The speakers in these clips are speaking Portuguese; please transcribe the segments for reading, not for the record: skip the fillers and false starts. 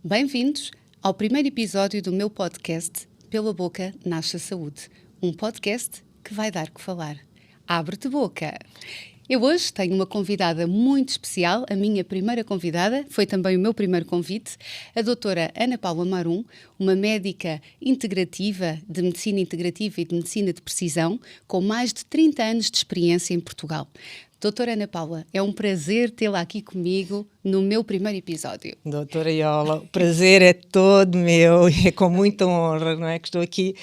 Bem-vindos ao primeiro episódio do meu podcast Pela Boca Nasce a Saúde, um podcast que vai dar que falar. Abre-te boca! Eu hoje tenho uma convidada muito especial, a minha primeira convidada, foi também o meu primeiro convite, a doutora Ana Paula Marum, uma médica integrativa, de medicina integrativa e de medicina de precisão, com mais de 30 anos de experiência em Portugal. Doutora Ana Paula, é um prazer tê-la aqui comigo no meu primeiro episódio. Doutora Iola, o prazer é todo meu e é com muita honra, não é, que estou aqui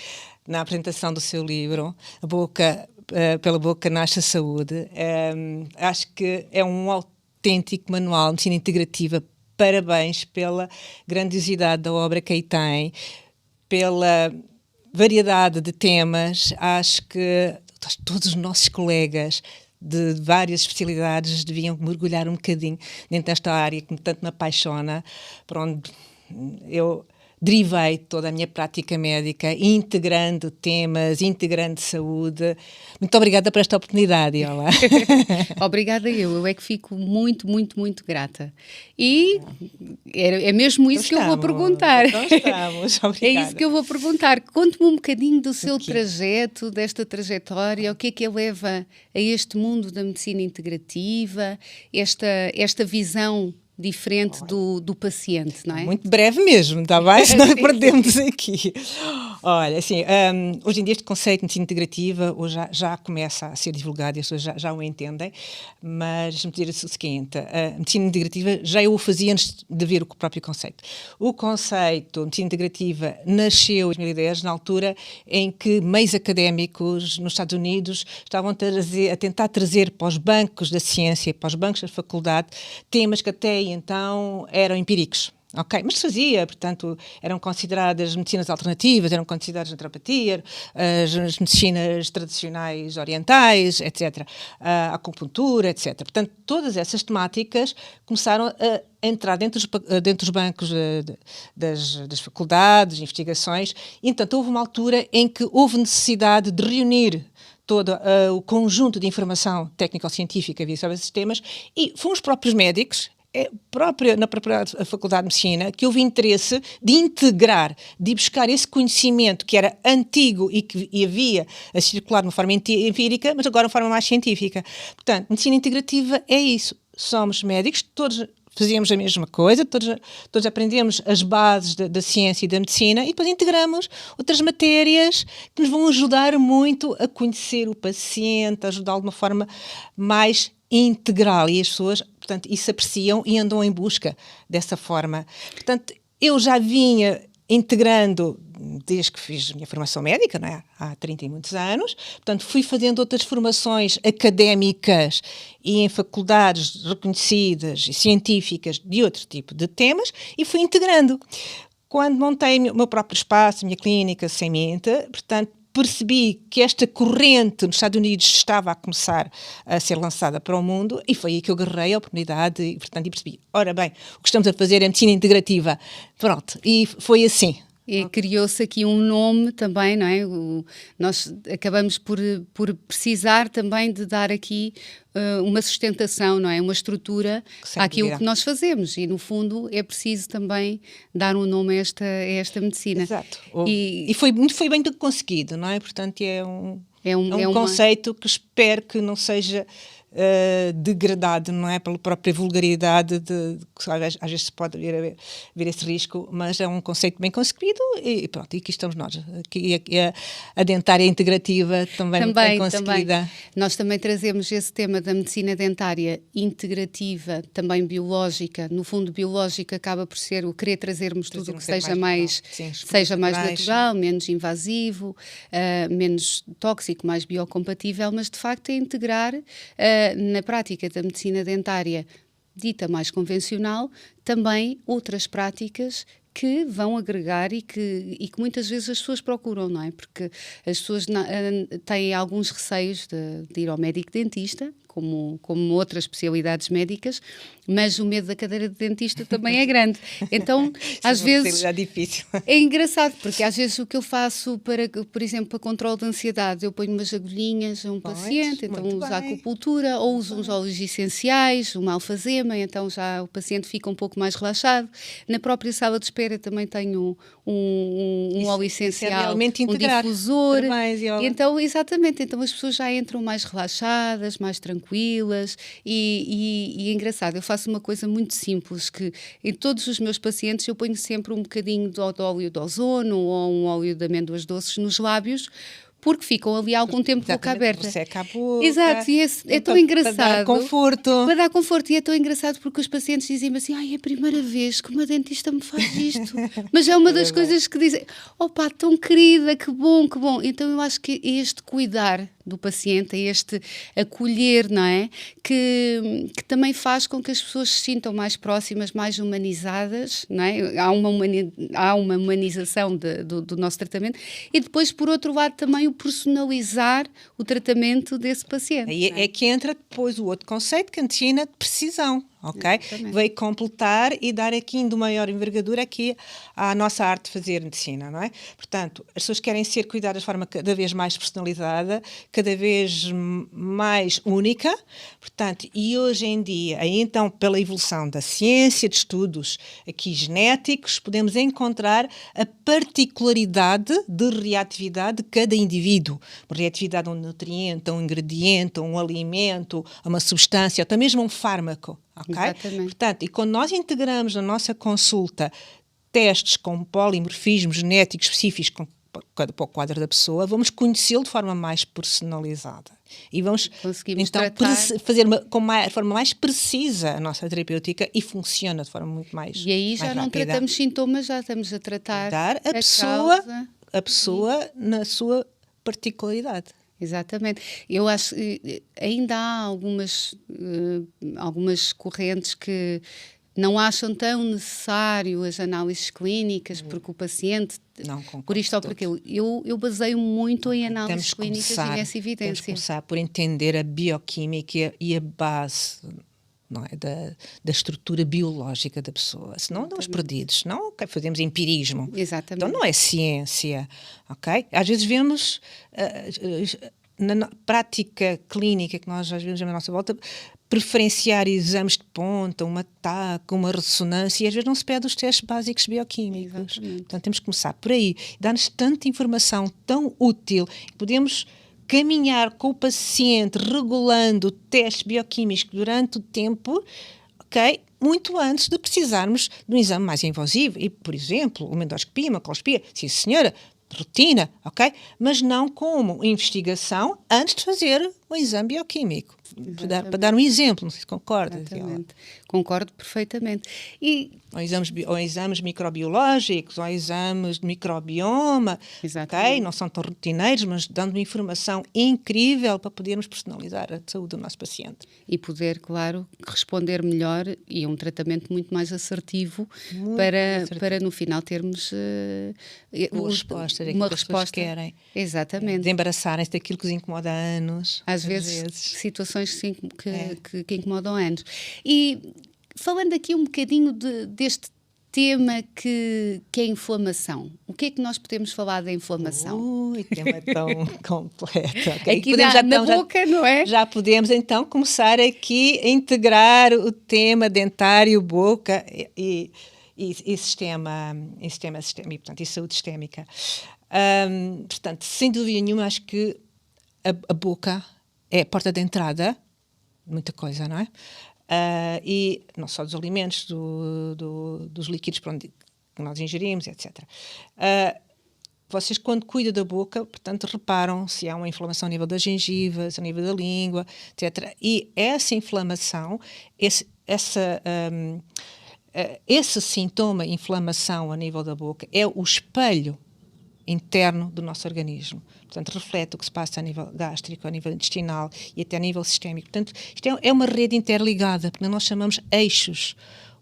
na apresentação do seu livro, Pela Boca Nasce a Saúde. Acho que é um autêntico manual de medicina integrativa. Parabéns pela grandiosidade da obra que aí tem, pela variedade de temas. Acho que todos os nossos colegas de várias especialidades deviam mergulhar um bocadinho dentro desta área que tanto me apaixona, por onde eu derivei toda a minha prática médica, integrando temas, integrando saúde. Muito obrigada por esta oportunidade, Iola. Obrigada eu é que fico muito, muito, muito grata. E é mesmo isso que eu vou perguntar. Estamos, obrigada. É isso que eu vou perguntar. Conte-me um bocadinho do seu trajeto, desta trajetória, o que a leva a este mundo da medicina integrativa, esta visão diferente do paciente, não é? Muito breve mesmo, está bem? Senão perdemos aqui. Olha, assim, hoje em dia este conceito de medicina integrativa hoje já começa a ser divulgado e as pessoas já o entendem, mas deixa-me dizer o seguinte, a medicina integrativa já eu o fazia antes de ver o próprio conceito. O conceito de medicina integrativa nasceu em 2010, na altura em que meios académicos nos Estados Unidos estavam a tentar trazer para os bancos da ciência, para os bancos da faculdade, temas que até então eram empíricos. Ok, mas se fazia, portanto, eram consideradas medicinas alternativas, eram consideradas naturopatia, as medicinas tradicionais orientais, etc., a acupuntura, etc. Portanto, todas essas temáticas começaram a entrar dentro dos bancos das faculdades, investigações, e, portanto, houve uma altura em que houve necessidade de reunir todo o conjunto de informação técnico-científica que havia sobre esses temas, e foram os próprios médicos, na própria Faculdade de Medicina, que houve interesse de integrar, de buscar esse conhecimento que era antigo e que havia a circular de uma forma empírica, mas agora de uma forma mais científica. Portanto, medicina integrativa é isso. Somos médicos, todos fazíamos a mesma coisa, todos aprendemos as bases da ciência e da medicina e depois integramos outras matérias que nos vão ajudar muito a conhecer o paciente, a ajudá-lo de uma forma mais integral, e as pessoas, portanto, isso apreciam e andam em busca dessa forma. Portanto, eu já vinha integrando desde que fiz a minha formação médica, não é? Há 30 e muitos anos, portanto fui fazendo outras formações académicas e em faculdades reconhecidas e científicas de outro tipo de temas e fui integrando. Quando montei o meu próprio espaço, a minha clínica sem mente, portanto, percebi que esta corrente nos Estados Unidos estava a começar a ser lançada para o mundo e foi aí que eu agarrei a oportunidade e, portanto, percebi, ora bem, o que estamos a fazer é medicina integrativa. Pronto, e foi assim. E criou-se aqui um nome também, não é? Nós acabamos por precisar também de dar aqui uma sustentação, não é? Uma estrutura àquilo que nós fazemos e, no fundo, é preciso também dar um nome a esta medicina. Exato. E foi bem conseguido, não é? Portanto, é um conceito que espero que não seja degradado, não é? Pela própria vulgaridade, às vezes se pode vir esse risco, mas é um conceito bem conseguido e pronto, e aqui estamos nós, aqui a dentária integrativa também bem conseguida. Também. Nós também trazemos esse tema da medicina dentária integrativa, também biológica, no fundo biológica acaba por ser o querer trazermos tudo o que seja mais natural, menos invasivo, menos tóxico, mais biocompatível, mas de facto é integrar na prática da medicina dentária dita mais convencional, também outras práticas que vão agregar e que muitas vezes as pessoas procuram, não é? Porque as pessoas têm alguns receios de ir ao médico dentista, como outras especialidades médicas, mas o medo da cadeira de dentista também é grande. Então, às vezes, difícil. é engraçado, porque às vezes o que eu faço para, por exemplo, para controle de ansiedade, eu ponho umas agulhinhas a um paciente, então uso a acupuntura, ou uso uns óleos essenciais, uma alfazema, então já o paciente fica um pouco mais relaxado. Na própria sala de espera também tenho um óleo essencial, um difusor. Então, exatamente, então as pessoas já entram mais relaxadas, mais tranquilas e é engraçado, eu faço uma coisa muito simples, que em todos os meus pacientes eu ponho sempre um bocadinho de óleo de ozono ou um óleo de amêndoas doces nos lábios, porque ficam ali algum tempo de boca aberta. Seca a boca. Exato, e é tão engraçado. Para dar conforto. Para dar conforto, e é tão engraçado porque os pacientes dizem-me assim, é a primeira vez que uma dentista me faz isto. Mas é uma das coisas que dizem, opa, tão querida, que bom, que bom. Então eu acho que este cuidar do paciente, este acolher, não é? Que também faz com que as pessoas se sintam mais próximas, mais humanizadas, não é? Há uma humanização do nosso tratamento e depois, por outro lado, também o personalizar o tratamento desse paciente. Aí é que entra depois o outro conceito, cantina de precisão. Ok? Veio completar e dar aqui ainda maior envergadura aqui à nossa arte de fazer medicina, não é? Portanto, as pessoas querem ser cuidadas de forma cada vez mais personalizada, cada vez mais única, portanto, e hoje em dia, aí então, pela evolução da ciência de estudos aqui genéticos, podemos encontrar a particularidade de reatividade de cada indivíduo. Uma reatividade a um nutriente, a um ingrediente, a um alimento, a uma substância, ou até mesmo a um fármaco. Okay? Exatamente. Portanto, e quando nós integramos na nossa consulta testes com polimorfismos genéticos específicos para o quadro da pessoa, vamos conhecê-lo de forma mais personalizada. E vamos, então, fazer com uma forma mais precisa a nossa terapêutica e funciona de forma muito mais E aí já mais não rápida. tratamos sintomas, já estamos a tratar a pessoa na sua particularidade. Exatamente. Eu acho que ainda há algumas correntes que não acham tão necessário as análises clínicas porque o paciente, por isto ou por aquilo. Eu baseio muito em análises clínicas e nessa evidência. Temos que começar por entender a bioquímica e a base, não é, da estrutura biológica da pessoa. Senão andamos perdidos. Senão fazemos empirismo. Exatamente. Então não é ciência. Okay? Às vezes vemos, na prática clínica que nós às vezes vemos à nossa volta, preferenciar exames de ponta, uma TAC, uma ressonância, e às vezes não se pede os testes básicos bioquímicos. Exatamente. Então temos que começar por aí. Dá-nos tanta informação tão útil que podemos caminhar com o paciente regulando testes bioquímicos durante o tempo, ok? Muito antes de precisarmos de um exame mais invasivo. E, por exemplo, uma endoscopia, uma coloscopia, sim senhora, rotina, ok? Mas não como investigação antes de fazer um exame bioquímico. Para dar um exemplo, não sei se concorda. Exatamente. Concordo perfeitamente. Ou exames microbiológicos, ou exames de microbioma, ok? Não são tão rotineiros, mas dando informação incrível para podermos personalizar a saúde do nosso paciente. E poder, claro, responder melhor e um tratamento muito mais assertivo para no final termos uma resposta que querem. Exatamente. Desembaraçarem-se daquilo que os incomoda há anos. Às vezes situações sim, que incomodam anos. E falando aqui um bocadinho deste tema que é a inflamação. O que é que nós podemos falar da inflamação? Tema tão completo. Okay. Aqui na boca, não é? Já podemos então começar aqui a integrar o tema dentário, boca e sistema, e, portanto, e saúde sistémica. Portanto, sem dúvida nenhuma, acho que a boca é a porta de entrada de muita coisa, não é? E não só dos alimentos, dos líquidos que nós ingerimos, etc. Vocês, quando cuidam da boca, portanto, reparam se há uma inflamação a nível das gengivas, a nível da língua, etc. E essa inflamação, esse sintoma, inflamação a nível da boca, é o espelho interno do nosso organismo. Portanto, reflete o que se passa a nível gástrico, a nível intestinal e até a nível sistémico. Portanto, isto é uma rede interligada, porque nós chamamos eixos.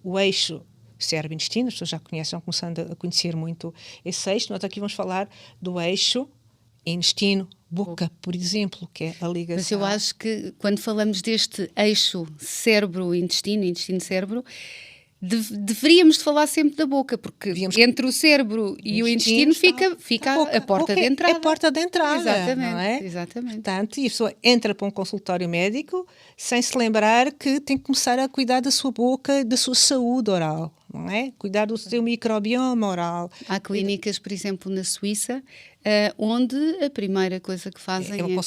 O eixo cérebro-intestino, as pessoas já conhecem, estão começando a conhecer muito esse eixo. Nós aqui vamos falar do eixo intestino, boca, por exemplo, que é a ligação. Mas eu acho que quando falamos deste eixo cérebro-intestino, intestino-cérebro, deveríamos de falar sempre da boca, porque entre o cérebro e o intestino fica a porta de entrada. É a porta de entrada, exatamente, não é? Exatamente. Portanto, e a pessoa entra para um consultório médico sem se lembrar que tem que começar a cuidar da sua boca, da sua saúde oral, não é? Cuidar do seu microbioma oral. Há clínicas, por exemplo, na Suíça, onde a primeira coisa que fazem é uma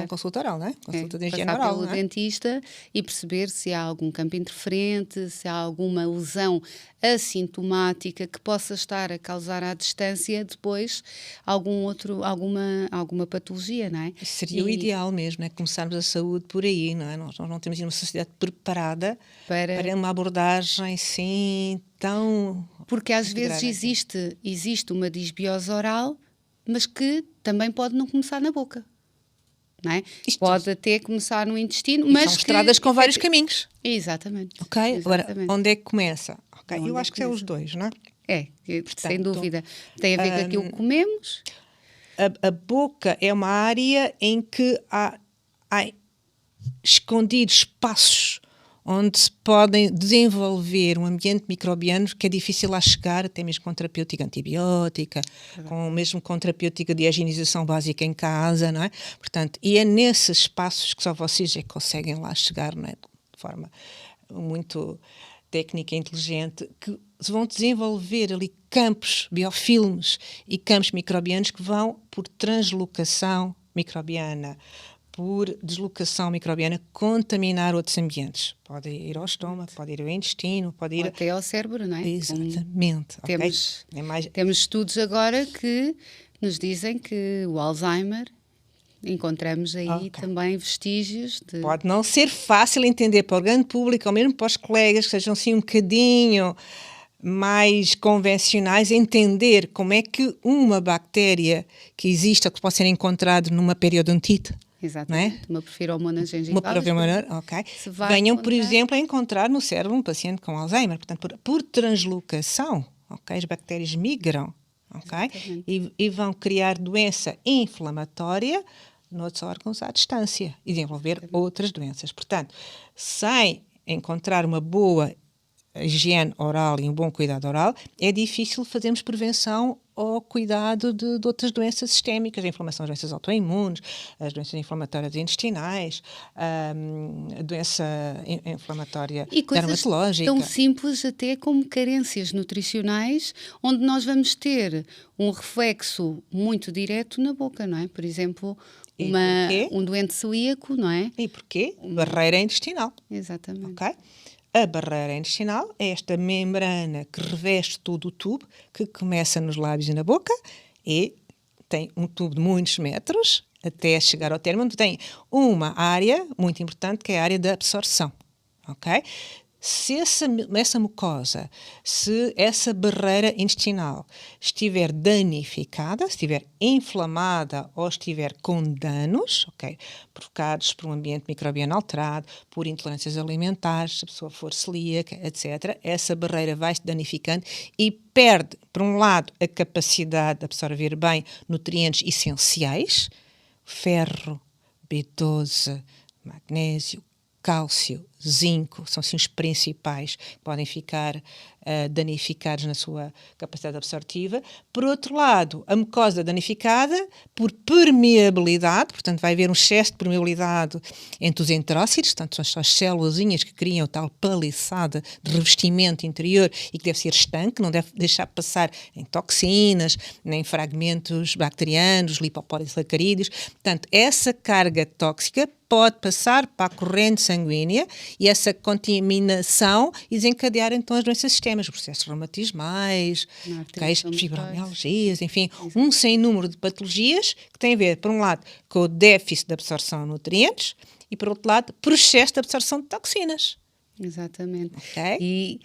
consulta oral, não é? Consulta de higiene passar oral, pelo não é? dentista e perceber se há algum campo interferente, se há alguma lesão assintomática que possa estar a causar à distância depois alguma patologia, não é? Isso seria o ideal mesmo, é começarmos a saúde por aí, não é? Nós não temos uma sociedade preparada para uma abordagem sim tão... Porque às vezes existe uma disbiose oral, mas que também pode não começar na boca, não é? Pode até começar no intestino, mas são estradas com vários caminhos. Exatamente. Ok? Exatamente. Agora, onde é que começa? Okay. Eu acho que é os dois, não é? Portanto, sem dúvida. Tem a ver com aquilo que comemos. A boca é uma área em que há escondidos espaços onde se podem desenvolver um ambiente microbiano que é difícil lá chegar, até mesmo com terapêutica antibiótica, mesmo com terapêutica de higienização básica em casa, não é? Portanto, e é nesses espaços que só vocês é que conseguem lá chegar, não é? De forma muito técnica e inteligente, que se vão desenvolver ali campos biofilmes e campos microbianos que vão por translocação microbiana, por deslocação microbiana, contaminar outros ambientes. Pode ir ao estômago, pode ir ao intestino, pode ir... até ao cérebro, não é? Exatamente. Temos estudos agora que nos dizem que o Alzheimer, encontramos aí também vestígios de... Pode não ser fácil entender para o grande público, ou mesmo para os colegas que sejam assim um bocadinho mais convencionais, entender como é que uma bactéria que existe ou que pode ser encontrada numa periodontite, exatamente, não é? uma Pyromona gengival. Venham, por exemplo, a encontrar no cérebro um paciente com Alzheimer. Portanto, por translocação, as bactérias migram, e vão criar doença inflamatória noutros órgãos à distância e desenvolver outras doenças. Portanto, sem encontrar uma boa higiene oral e um bom cuidado oral, é difícil fazermos prevenção ou cuidado de outras doenças sistémicas, a inflamação das doenças autoimunes, as doenças inflamatórias intestinais, a doença inflamatória dermatológica. Tão simples até como carências nutricionais, onde nós vamos ter um reflexo muito direto na boca, não é? Por exemplo, um doente celíaco, não é? E porquê? Barreira intestinal. Exatamente. Ok? A barreira intestinal é esta membrana que reveste todo o tubo, que começa nos lábios e na boca, e tem um tubo de muitos metros, até chegar ao término, onde tem uma área muito importante, que é a área da absorção. Ok? Se essa mucosa, se essa barreira intestinal estiver danificada, se estiver inflamada ou estiver com danos, provocados por um ambiente microbiano alterado, por intolerâncias alimentares, se a pessoa for celíaca, etc., essa barreira vai se danificando e perde, por um lado, a capacidade de absorver bem nutrientes essenciais, ferro, B12, magnésio, cálcio, zinco, são assim os principais que podem ficar danificados na sua capacidade absortiva. Por outro lado, a mucosa danificada por permeabilidade, portanto vai haver um excesso de permeabilidade entre os enterócitos, portanto são as célulazinhas que criam tal paliçada de revestimento interior e que deve ser estanque, não deve deixar passar em toxinas, nem fragmentos bacterianos, lipopólisacarídeos. Portanto, essa carga tóxica pode passar para a corrente sanguínea e essa contaminação e desencadear então as doenças sistémicas, os processos reumatismais, fibromialgias, enfim, um sem número de patologias que têm a ver, por um lado, com o déficit de absorção de nutrientes e, por outro lado, processo de absorção de toxinas. Exatamente. E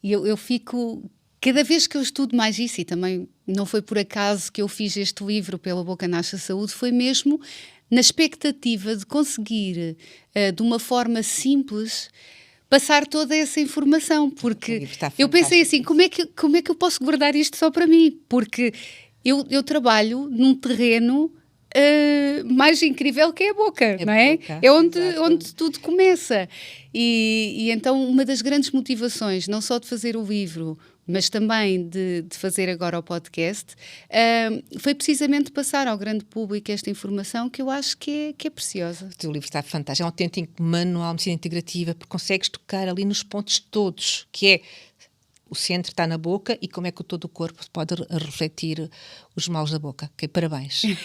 eu fico... Cada vez que eu estudo mais isso, e também não foi por acaso que eu fiz este livro, Pela Boca Nasce a Saúde, foi mesmo na expectativa de conseguir, de uma forma simples, passar toda essa informação, porque eu pensei assim, como é que eu posso guardar isto só para mim? Porque eu trabalho num terreno mais incrível que é a boca, não é? Boca, É onde tudo começa. E então uma das grandes motivações, não só de fazer o livro, mas também de fazer agora o podcast, foi precisamente passar ao grande público esta informação que eu acho que é preciosa. O teu livro está fantástico, é um autêntico manual de medicina integrativa, porque consegues tocar ali nos pontos todos, que é o centro está na boca e como é que todo o corpo pode refletir os maus da boca. Ok, parabéns. Okay.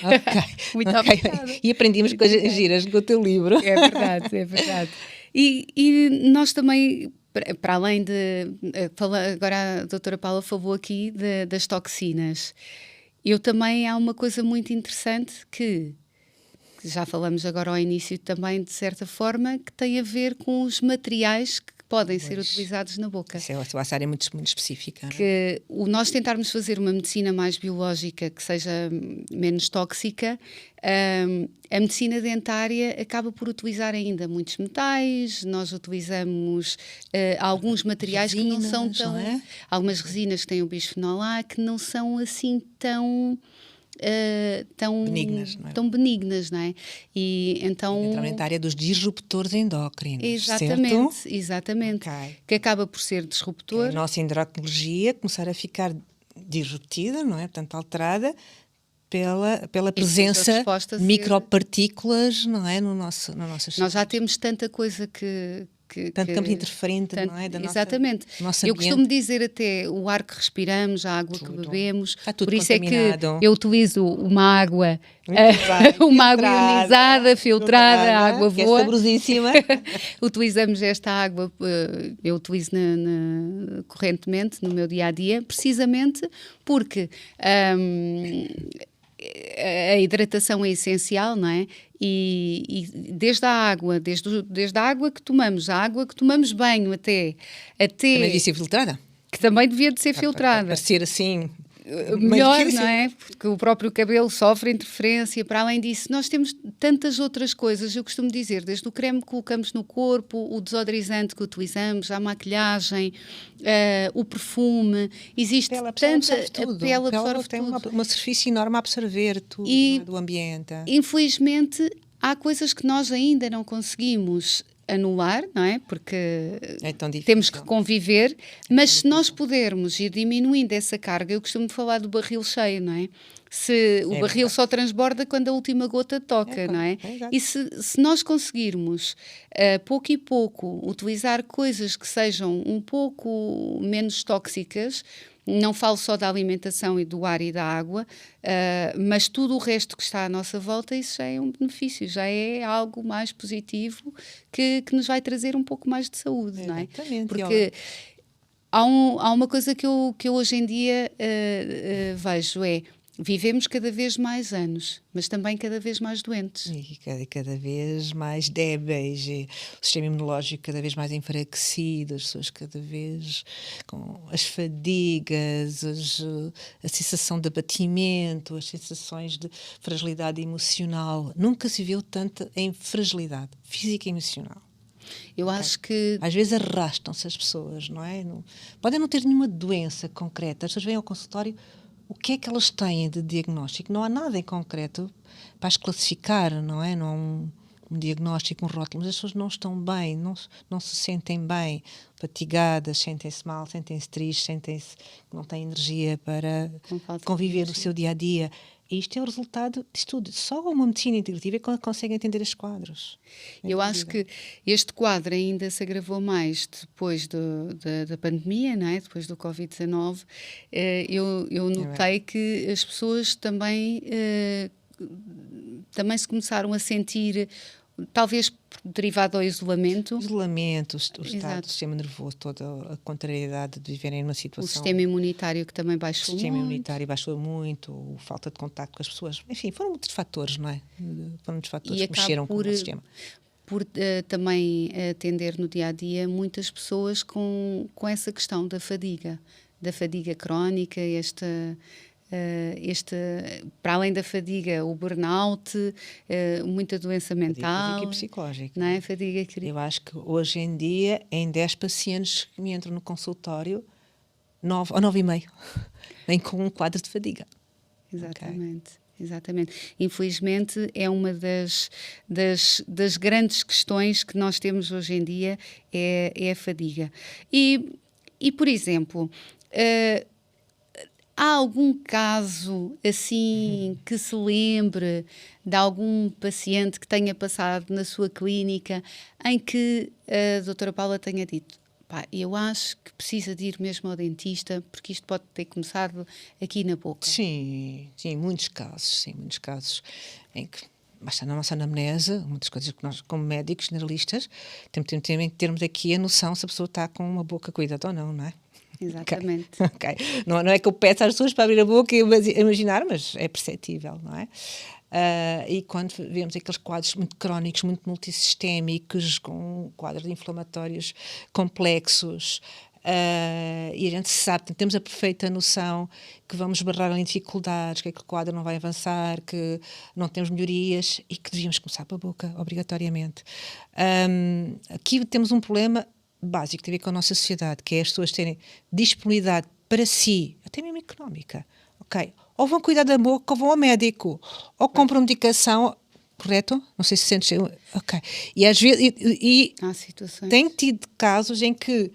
Muito obrigada. E aprendimos coisas giras com o teu livro. É verdade, é verdade. E nós também, para além de... Agora a doutora Paula falou aqui das toxinas. Eu também, há uma coisa muito interessante que já falamos agora ao início também, de certa forma, que tem a ver com os materiais que podem ser utilizados na boca. Essa área é muito específica. Que nós tentarmos fazer uma medicina mais biológica, que seja menos tóxica, a medicina dentária acaba por utilizar ainda muitos metais, nós utilizamos alguns materiais resinas, que não são tão... Não é? Algumas resinas que têm o bisfenol A, que não são assim tão benignas, não é? E então entramos na área dos disruptores endócrinos, exatamente, certo? Exatamente, que acaba por ser disruptor. A nossa endocrinologia começar a ficar disruptida, não é? Portanto, alterada pela presença de micropartículas, não é? No nosso Nós já temos tanta coisa tanto campo interferente, não é? Exatamente. Eu costumo dizer até o ar que respiramos, a água que bebemos. Está tudo por isso contaminado. É que eu utilizo uma água, uma água ionizada, filtrada, água boa. Que é saborosíssima. Utilizamos esta água, eu utilizo correntemente no meu dia-a-dia, precisamente porque... a hidratação é essencial, não é? E desde a água, desde a água que tomamos, a água que tomamos banho até... Também devia ser filtrada. Que também devia de ser filtrada. Para ser assim... melhor, não é? Porque o próprio cabelo sofre interferência. Para além disso, nós temos tantas outras coisas. Eu costumo dizer, desde o creme que colocamos no corpo, o desodorizante que utilizamos, a maquilhagem, o perfume, existe tanta... A pele absorve tem uma superfície enorme a absorver tudo do ambiente. Infelizmente, há coisas que nós ainda não conseguimos anular, não é? Porque temos que conviver, mas se nós pudermos ir diminuindo essa carga, eu costumo falar do barril cheio, não é? Se o barril só transborda quando a última gota toca, não é? E se nós conseguirmos, pouco e pouco, utilizar coisas que sejam um pouco menos tóxicas, não falo só da alimentação e do ar e da água, mas tudo o resto que está à nossa volta, isso já é um benefício, já é algo mais positivo que nos vai trazer um pouco mais de saúde, não é? Porque há uma coisa que eu hoje em dia vejo vivemos cada vez mais anos, mas também cada vez mais doentes. E cada vez mais débeis, o sistema imunológico cada vez mais enfraquecido, as pessoas cada vez com as fadigas, a sensação de abatimento, as sensações de fragilidade emocional. Nunca se viu tanta em fragilidade física e emocional. Eu acho que... Às vezes arrastam-se as pessoas, não é? Podem não ter nenhuma doença concreta, as pessoas vêm ao consultório. O que é que elas têm de diagnóstico? Não há nada em concreto para as classificar, não é? Não há um diagnóstico, um rótulo, mas as pessoas não estão bem, não se sentem bem, fatigadas, sentem-se mal, sentem-se tristes, sentem-se que não têm energia para conviver no seu dia-a-dia. E isto é o resultado disto tudo. Só uma medicina integrativa é que consegue entender estes quadros. Eu acho que este quadro ainda se agravou mais depois da pandemia, não é? Depois do Covid-19. Eu notei que as pessoas também se começaram a sentir, talvez derivado ao isolamento. O estado do sistema nervoso, toda a contrariedade de viverem numa situação... O sistema imunitário que também baixou muito. O sistema imunitário baixou muito, a falta de contacto com as pessoas. Enfim, foram muitos fatores, não é? Foram muitos fatores que mexeram com o sistema. Por também atender no dia-a-dia muitas pessoas com essa questão da fadiga crónica, para além da fadiga, o burnout, muita doença mental. Fadiga psicológica. Não é? Fadiga. Eu acho que hoje em dia, em 10 pacientes que me entram no consultório, 9 ou 9,5 vêm com um quadro de fadiga. Exatamente. Okay. Exatamente. Infelizmente é uma das grandes questões que nós temos hoje em dia é a fadiga. E, por exemplo, há algum caso assim que se lembre de algum paciente que tenha passado na sua clínica em que a doutora Paula tenha dito: pá, eu acho que precisa de ir mesmo ao dentista porque isto pode ter começado aqui na boca? Sim, muitos casos em que basta na nossa anamnese, uma das coisas que nós, como médicos generalistas, temos que termos aqui a noção se a pessoa está com uma boca cuidada ou não, não é? Exatamente. Okay. Não é que eu peço às pessoas para abrir a boca e imaginar, mas é perceptível, não é? E quando vemos aqueles quadros muito crónicos, muito multissistémicos, com quadros inflamatórios complexos, e a gente sabe, temos a perfeita noção que vamos barrar em dificuldades, que aquele quadro não vai avançar, que não temos melhorias e que devíamos começar pela boca, obrigatoriamente. Aqui temos um problema básico que tem a ver com a nossa sociedade, que é as pessoas terem disponibilidade para si, até mesmo económica, ok? Ou vão cuidar da boca, ou vão ao médico, ou compram medicação, correto? Não sei se sentes... Ok. E às vezes... Há situações. Tenho tido casos em que,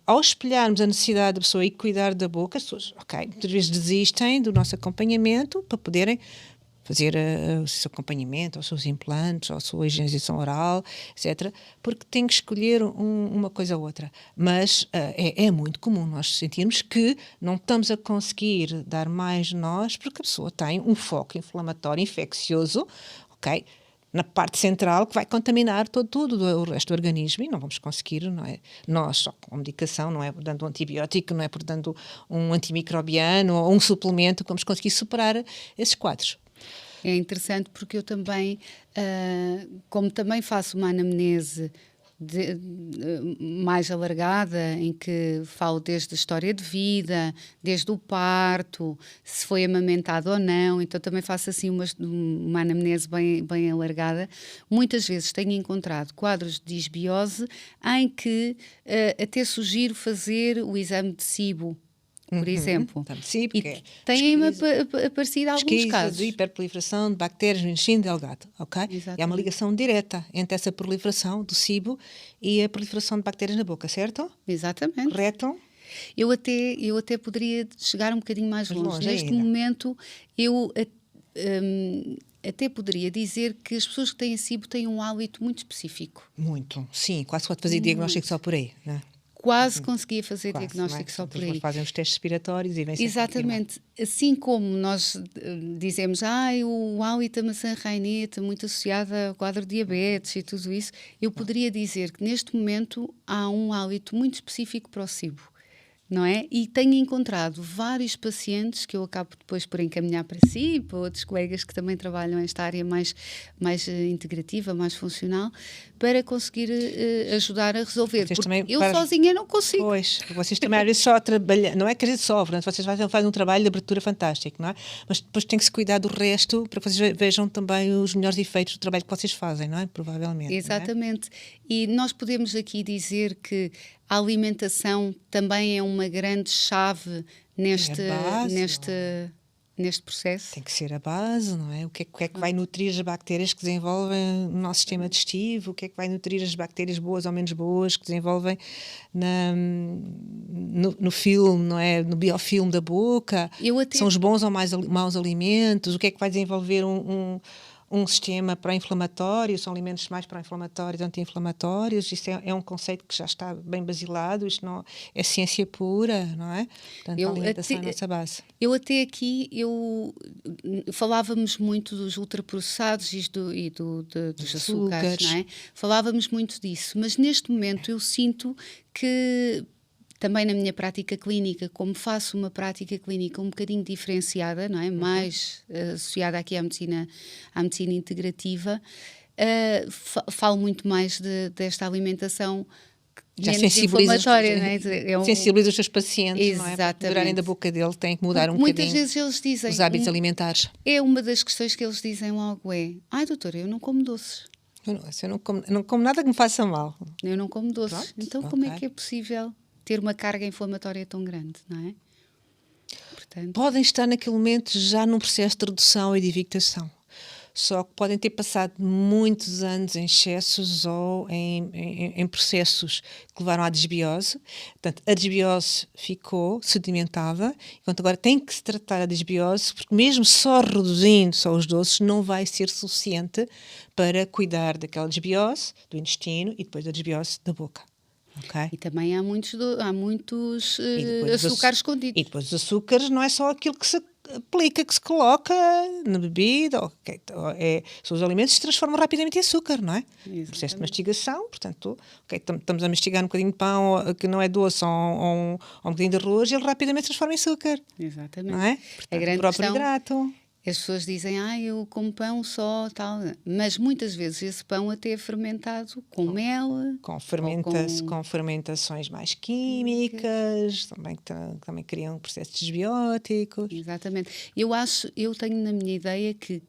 ao espelharmos a necessidade da pessoa ir cuidar da boca, as pessoas, ok, muitas vezes desistem do nosso acompanhamento para poderem fazer o seu acompanhamento, os seus implantes, ou a sua higienização oral, etc., porque tem que escolher uma coisa ou outra. Mas é muito comum nós sentirmos que não estamos a conseguir dar mais nós porque a pessoa tem um foco inflamatório, infeccioso, ok? Na parte central, que vai contaminar tudo o resto do organismo e não vamos conseguir, não é? Nós, só com medicação, não é por dando um antibiótico, não é por dando um antimicrobiano ou um suplemento, que vamos conseguir superar esses quadros. É interessante porque eu também, como também faço uma anamnese mais alargada, em que falo desde a história de vida, desde o parto, se foi amamentado ou não, então também faço assim uma anamnese bem alargada. Muitas vezes tenho encontrado quadros de disbiose em que até sugiro fazer o exame de SIBO, por exemplo. Sim, porque têm-me aparecido alguns casos. De hiperproliferação de bactérias no intestino delgado, ok? Exatamente. E há uma ligação direta entre essa proliferação do SIBO e a proliferação de bactérias na boca, certo? Exatamente. Correto? Eu até poderia chegar um bocadinho mais longe. Neste momento, eu até poderia dizer que as pessoas que têm SIBO têm um hálito muito específico. Muito, sim. Quase pode fazer diagnóstico só por aí, não é? Quase conseguia fazer diagnóstico só por aí. Fazem os testes respiratórios e vem sempre Exatamente. Assim como nós dizemos o hálito da maçã raineta, muito associada ao quadro de diabetes e tudo isso, eu poderia dizer que neste momento há um hálito muito específico para o SIBO, não é? E tenho encontrado vários pacientes que eu acabo depois por encaminhar para si e para outros colegas que também trabalham nesta área mais integrativa, mais funcional, para conseguir ajudar a resolver. Vocês porque sozinha não consigo. Pois, vocês também às vezes só trabalham, não é que a gente sofre, vocês fazem um trabalho de abertura fantástico, não é? Mas depois tem que se cuidar do resto para que vocês vejam também os melhores efeitos do trabalho que vocês fazem, não é? Provavelmente. Exatamente. Não é? E nós podemos aqui dizer que a alimentação também é uma grande chave neste processo. Tem que ser a base, não é? O que é que vai nutrir as bactérias que desenvolvem no nosso sistema digestivo? O que é que vai nutrir as bactérias boas ou menos boas que desenvolvem no filme, não é? No biofilme da boca? São os bons ou maus alimentos? O que é que vai desenvolver um sistema pró-inflamatório, são alimentos mais pró-inflamatórios, anti-inflamatórios, isso é um conceito que já está bem basilado, isto não é ciência pura, não é? Portanto, a alimentação é a nossa base. Eu até aqui, falávamos muito dos ultraprocessados e dos açúcares, não é? Falávamos muito disso, mas neste momento eu sinto que também na minha prática clínica, como faço uma prática clínica um bocadinho diferenciada, não é? Mais associada aqui à medicina integrativa, falo muito mais desta alimentação já inflamatória, não é? Sensibiliza os seus pacientes, exatamente, não é? Para melhorarem da boca dele, têm que mudar muitas vezes eles dizem, os hábitos alimentares. É uma das questões que eles dizem logo doutora, eu não como doces. Eu não como nada que me faça mal. Eu não como doces. Então como é que é possível ter uma carga inflamatória tão grande, não é? Portanto, podem estar naquele momento já num processo de redução e de evictação. Só que podem ter passado muitos anos em excessos ou em processos que levaram à desbiose. Portanto, a desbiose ficou sedimentada, enquanto agora tem que se tratar a desbiose, porque mesmo só reduzindo só os doces não vai ser suficiente para cuidar daquela desbiose do intestino e depois da desbiose da boca. Okay? e também há muitos E depois açúcares escondidos. E depois os açúcares não é só aquilo que se aplica, que se coloca na bebida, são os alimentos que se transformam rapidamente em açúcar, não é? Exatamente. Processo de mastigação, portanto, estamos a mastigar um bocadinho de pão que não é doce ou um bocadinho de arroz, ele rapidamente transforma em açúcar. Exatamente. Não é? Portanto, A grande o próprio questão, hidrato. as pessoas dizem, eu como pão só, tal, mas muitas vezes esse pão até é fermentado com mel. Com fermentações mais químicas, também criam processos desbióticos. Exatamente. Eu tenho na minha ideia que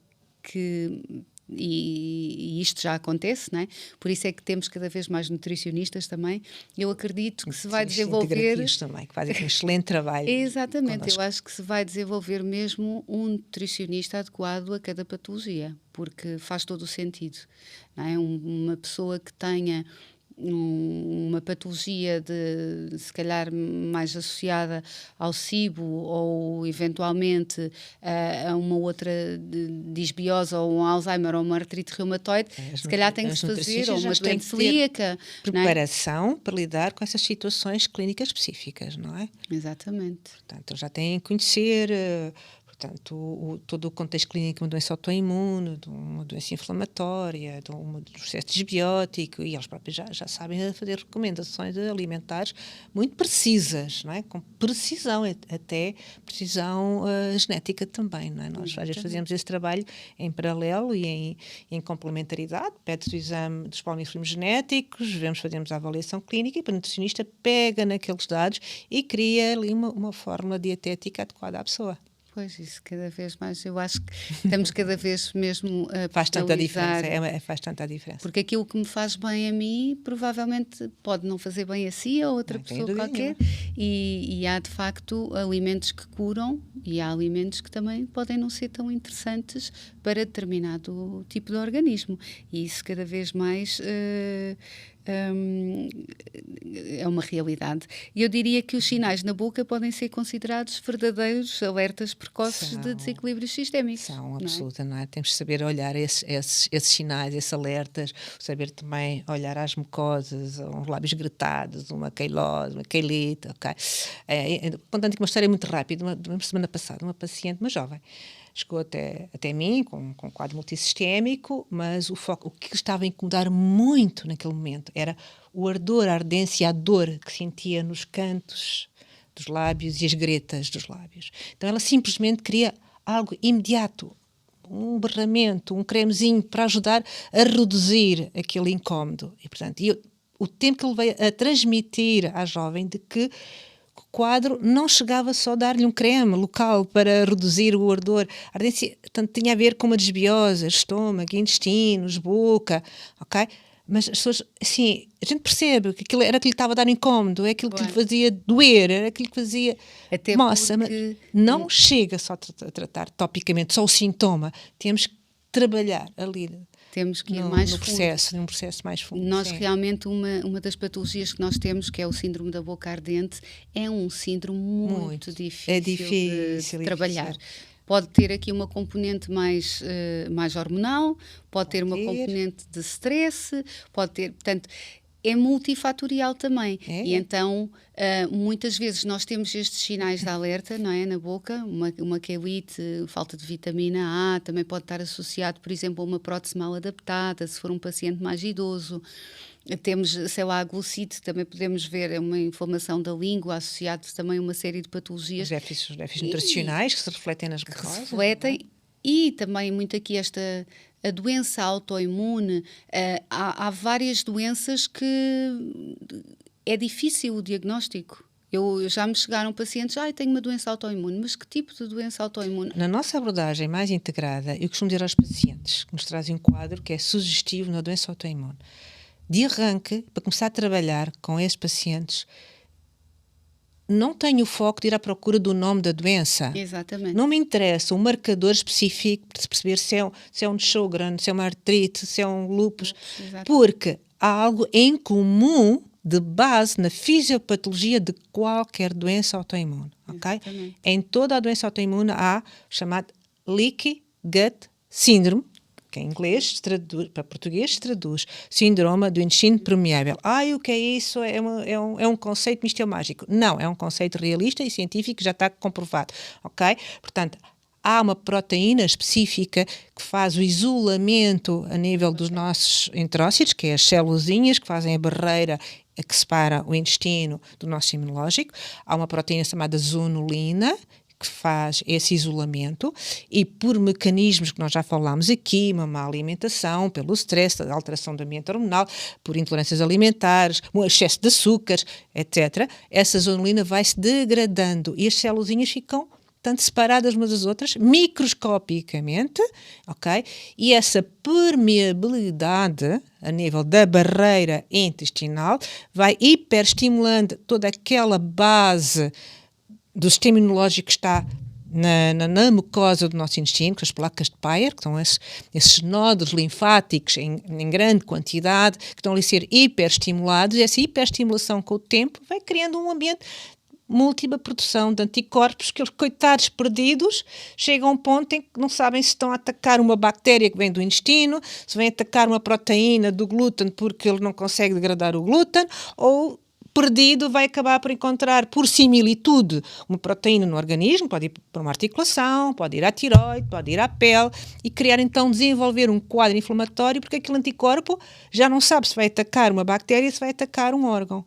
e isto já acontece, não é? Por isso é que temos cada vez mais nutricionistas também. Eu acredito que se vai desenvolver também, que fazem um excelente trabalho. Exatamente, connosco. eu acho que se vai desenvolver mesmo um nutricionista adequado a cada patologia, porque faz todo o sentido, não é? Uma pessoa que tenha uma patologia se calhar mais associada ao SIBO ou eventualmente a uma outra disbiose ou um Alzheimer ou uma artrite reumatoide, se calhar tem que se fazer, ou uma doença celíaca. Preparação para lidar com essas situações clínicas específicas, não é? Exatamente. Portanto, já têm que conhecer... todo o contexto clínico de uma doença autoimune, de uma doença inflamatória, de um processo desbiótico, e eles próprios já sabem fazer recomendações alimentares muito precisas, não é? Com precisão, até precisão genética também, não é? Nós às vezes fazemos esse trabalho em paralelo e em complementaridade, pede-se o exame dos polimorfismos genéticos, fazemos a avaliação clínica e o nutricionista pega naqueles dados e cria ali uma fórmula dietética adequada à pessoa. Pois, isso cada vez mais, eu acho que estamos cada vez mesmo a faz tanta diferença, faz tanta diferença. Porque aquilo que me faz bem a mim, provavelmente pode não fazer bem a si ou a outra pessoa qualquer. E há, de facto, alimentos que curam e há alimentos que também podem não ser tão interessantes para determinado tipo de organismo. E isso cada vez mais... é uma realidade. E eu diria que os sinais na boca podem ser considerados verdadeiros alertas precoces de desequilíbrios sistémicos. São, absoluta, não é? Temos que saber olhar esses sinais, esses alertas, saber também olhar às mucosas, uns lábios gretados, uma queilose, uma queilite, ok? Contando aqui uma história muito rápida, uma semana passada, uma paciente, uma jovem, chegou até mim com um quadro multissistémico, mas o que estava a incomodar muito naquele momento era o ardor, a ardência, a dor que sentia nos cantos dos lábios e as gretas dos lábios. Então ela simplesmente queria algo imediato, um barramento, um cremezinho para ajudar a reduzir aquele incómodo. E, portanto, o tempo que ele veio a transmitir à jovem de que o quadro não chegava só a dar-lhe um creme local para reduzir o ardor. A ardência, portanto, tinha a ver com uma desbiose, estômago, intestinos, boca, ok? Mas as pessoas, assim, a gente percebe que aquilo era que lhe estava a dar incómodo, é aquilo que lhe fazia doer, era aquilo que fazia... Até Nossa, porque... mas não chega só a tratar topicamente, só o sintoma. Temos que trabalhar ali... Temos que ir mais num processo mais fundo. Nós realmente, uma das patologias que nós temos, que é o síndrome da boca ardente, é um síndrome muito difícil, de trabalhar. Pode ter aqui uma componente mais hormonal, pode ter uma componente de stress, pode ter, portanto, é multifatorial também. E então, muitas vezes nós temos estes sinais de alerta, não é, na boca, uma quelite, falta de vitamina A, também pode estar associado, por exemplo, a uma prótese mal adaptada, se for um paciente mais idoso. Temos, sei lá, a glucite, também podemos ver, é uma inflamação da língua, associado também a uma série de patologias. Os déficits nutricionais que se refletem nas mucosas. Refletem, e também muito aqui a doença autoimune, há várias doenças que é difícil o diagnóstico. Já me chegaram pacientes, tenho uma doença autoimune, mas que tipo de doença autoimune? Na nossa abordagem mais integrada, eu costumo dizer aos pacientes que nos trazem um quadro que é sugestivo na doença autoimune. De arranque, para começar a trabalhar com esses pacientes, não tenho o foco de ir à procura do nome da doença. Exatamente. Não me interessa um marcador específico para se perceber se é um Sjögren, se é uma artrite, se é um lúpus, porque há algo em comum de base na fisiopatologia de qualquer doença autoimune. Okay? Em toda a doença autoimune há chamado Leaky Gut Syndrome, que em inglês, para português, se traduz síndrome do intestino permeável. O que é isso? É um conceito místico mágico. Não, é um conceito realista e científico que já está comprovado. Ok? Portanto, há uma proteína específica que faz o isolamento a nível dos nossos enterócitos, que é as células que fazem a barreira que separa o intestino do nosso imunológico. Há uma proteína chamada zonulina, que faz esse isolamento, e por mecanismos que nós já falámos aqui, uma má alimentação, pelo stress, a alteração do ambiente hormonal, por intolerâncias alimentares, um excesso de açúcares, etc., essa zonulina vai-se degradando e as células ficam tanto separadas umas das outras, microscopicamente, ok? E essa permeabilidade a nível da barreira intestinal vai hiperestimulando toda aquela base do sistema imunológico que está na mucosa do nosso intestino, com as placas de Peyer, que são esses nódulos linfáticos em grande quantidade, que estão ali a ser hiperestimulados, e essa hiperestimulação com o tempo vai criando um ambiente múltipla produção de anticorpos que os coitados perdidos chegam a um ponto em que não sabem se estão a atacar uma bactéria que vem do intestino, se vem atacar uma proteína do glúten porque ele não consegue degradar o glúten, ou perdido vai acabar por encontrar, por similitude, uma proteína no organismo, pode ir para uma articulação, pode ir à tireoide, pode ir à pele, e criar então, desenvolver um quadro inflamatório, porque aquele anticorpo já não sabe se vai atacar uma bactéria, se vai atacar um órgão.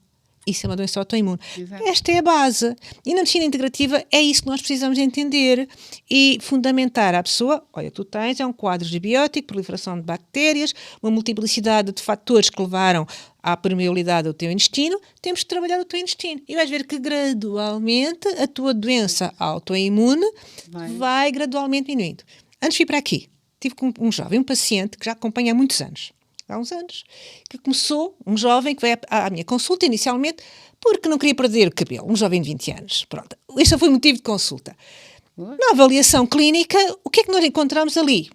Isso é uma doença autoimune. Exato. Esta é a base. E na medicina integrativa é isso que nós precisamos entender e fundamentar à pessoa. Olha, tu tens um quadro desbiótico, proliferação de bactérias, uma multiplicidade de fatores que levaram à permeabilidade do teu intestino, temos que trabalhar o teu intestino. E vais ver que gradualmente a tua doença autoimune vai gradualmente diminuindo. Antes de vir para aqui, tive com um jovem, um paciente que já acompanha há muitos anos. Há uns anos, que começou, um jovem que veio à minha consulta inicialmente porque não queria perder o cabelo, um jovem de 20 anos. Pronto, este foi o motivo de consulta. Na avaliação clínica, o que é que nós encontramos ali?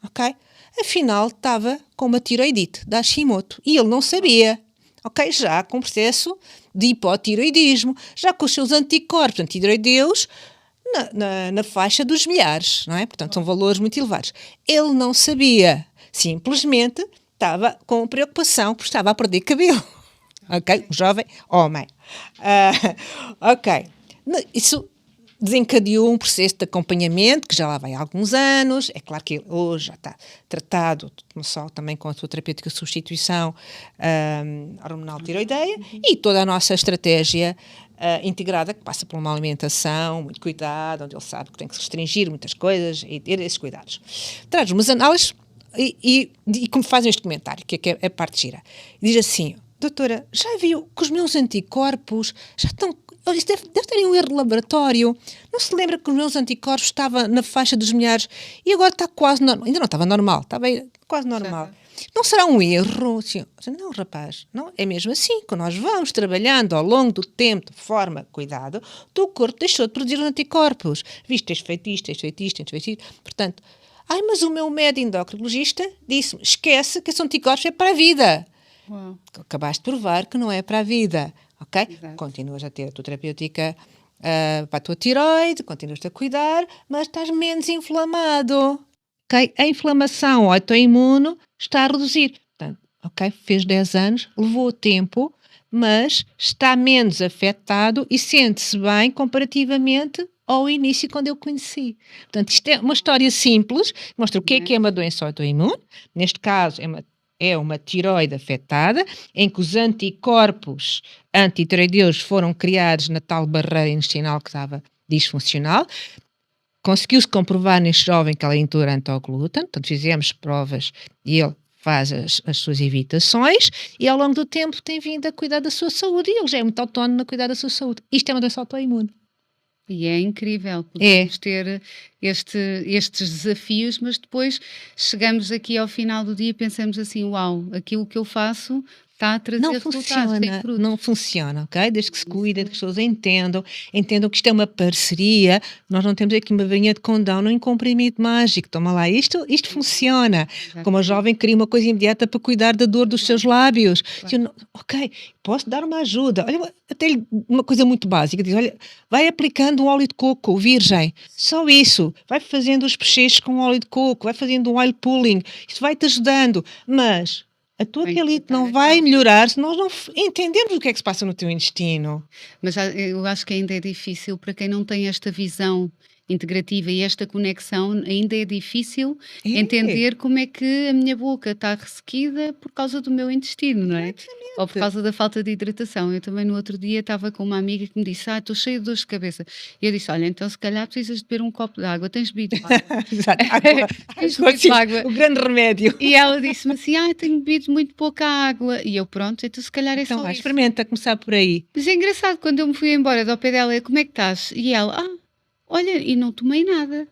Ok? Afinal, estava com uma tiroidite da Hashimoto e ele não sabia. Ok? Já com processo de hipotiroidismo, já com os seus anticorpos antitiroideus na faixa dos milhares, não é? Portanto, são valores muito elevados. Ele não sabia, simplesmente estava com preocupação porque estava a perder cabelo. Ok? Um jovem homem. Ok. Isso desencadeou um processo de acompanhamento que já lá vai há alguns anos. É claro que ele hoje já está tratado, não só também com a sua terapêutica de substituição hormonal tiroideia e toda a nossa estratégia integrada, que passa por uma alimentação, muito cuidado, onde ele sabe que tem que se restringir muitas coisas e ter esses cuidados. Traz umas análises e como fazem este comentário, que é a parte gira. Diz assim: doutora, já viu que os meus anticorpos já estão... Isso deve ter um erro de laboratório. Não se lembra que os meus anticorpos estavam na faixa dos milhares e agora está quase normal. Ainda não estava normal, estava quase normal. Não será um erro? Assim, não, rapaz, não, é mesmo assim. Quando nós vamos trabalhando ao longo do tempo, de forma, cuidado, o teu corpo deixou de produzir os anticorpos. Viste, tens feito isto, tens feito isto, tens feito isto. Portanto, mas o meu médico endocrinologista disse-me: esquece que esse anticorpos é para a vida. Uau. Acabaste de provar que não é para a vida, ok? Exato. Continuas a ter a tua terapêutica para a tua tireoide, continuas a cuidar, mas estás menos inflamado, ok? A inflamação autoimune está a reduzir. Portanto, ok, fez 10 anos, levou tempo, mas está menos afetado e sente-se bem comparativamente ao início, quando eu conheci. Portanto, isto é uma história simples, que mostra o que é uma doença autoimune. Neste caso, é uma tireoide afetada, em que os anticorpos antitireoideus foram criados na tal barreira intestinal que estava disfuncional. Conseguiu-se comprovar neste jovem que ela é intolerante ao glúten, portanto, fizemos provas e ele faz as suas evitações e ao longo do tempo tem vindo a cuidar da sua saúde e ele já é muito autónomo a cuidar da sua saúde. Isto é uma doença autoimune. E é incrível, podemos ter estes desafios, mas depois chegamos aqui ao final do dia e pensamos assim: uau, aquilo que eu faço está a trazer Não resultados, tem funciona, frutos. não funciona, ok? Desde que se cuida, que as pessoas entendam que isto é uma parceria, nós não temos aqui uma varinha de condão, nem um comprimido mágico, toma lá, isto funciona. Como a jovem queria uma coisa imediata para cuidar da dor dos seus lábios. Claro. Eu não- ok, posso dar uma ajuda. Olha, até uma coisa muito básica, diz, olha, vai aplicando um óleo de coco virgem, só isso, vai fazendo os pecheiros com óleo de coco, vai fazendo um oil pulling, isto vai-te ajudando, mas a tua Bem, quelite tratar não a vai causa. melhorar se nós não entendemos o que é que se passa no teu intestino. Mas eu acho que ainda é difícil para quem não tem esta visão integrativa e esta conexão, ainda é difícil É, entender como é que a minha boca está ressequida por causa do meu intestino, não é? Ou por causa da falta de hidratação. Eu também no outro dia estava com uma amiga que me disse: estou cheia de dores de cabeça. E eu disse: olha, então se calhar precisas de beber um copo de água. Tens bebido água? exato, água, Tens água, bebido sim, água? o grande remédio. E ela disse-me assim: tenho bebido muito pouca água. E eu, pronto, então se calhar é Então, só vai, isso. experimenta começar por aí. Mas é engraçado, quando eu me fui embora do pé dela, como é que estás? E ela, olha, e não tomei nada.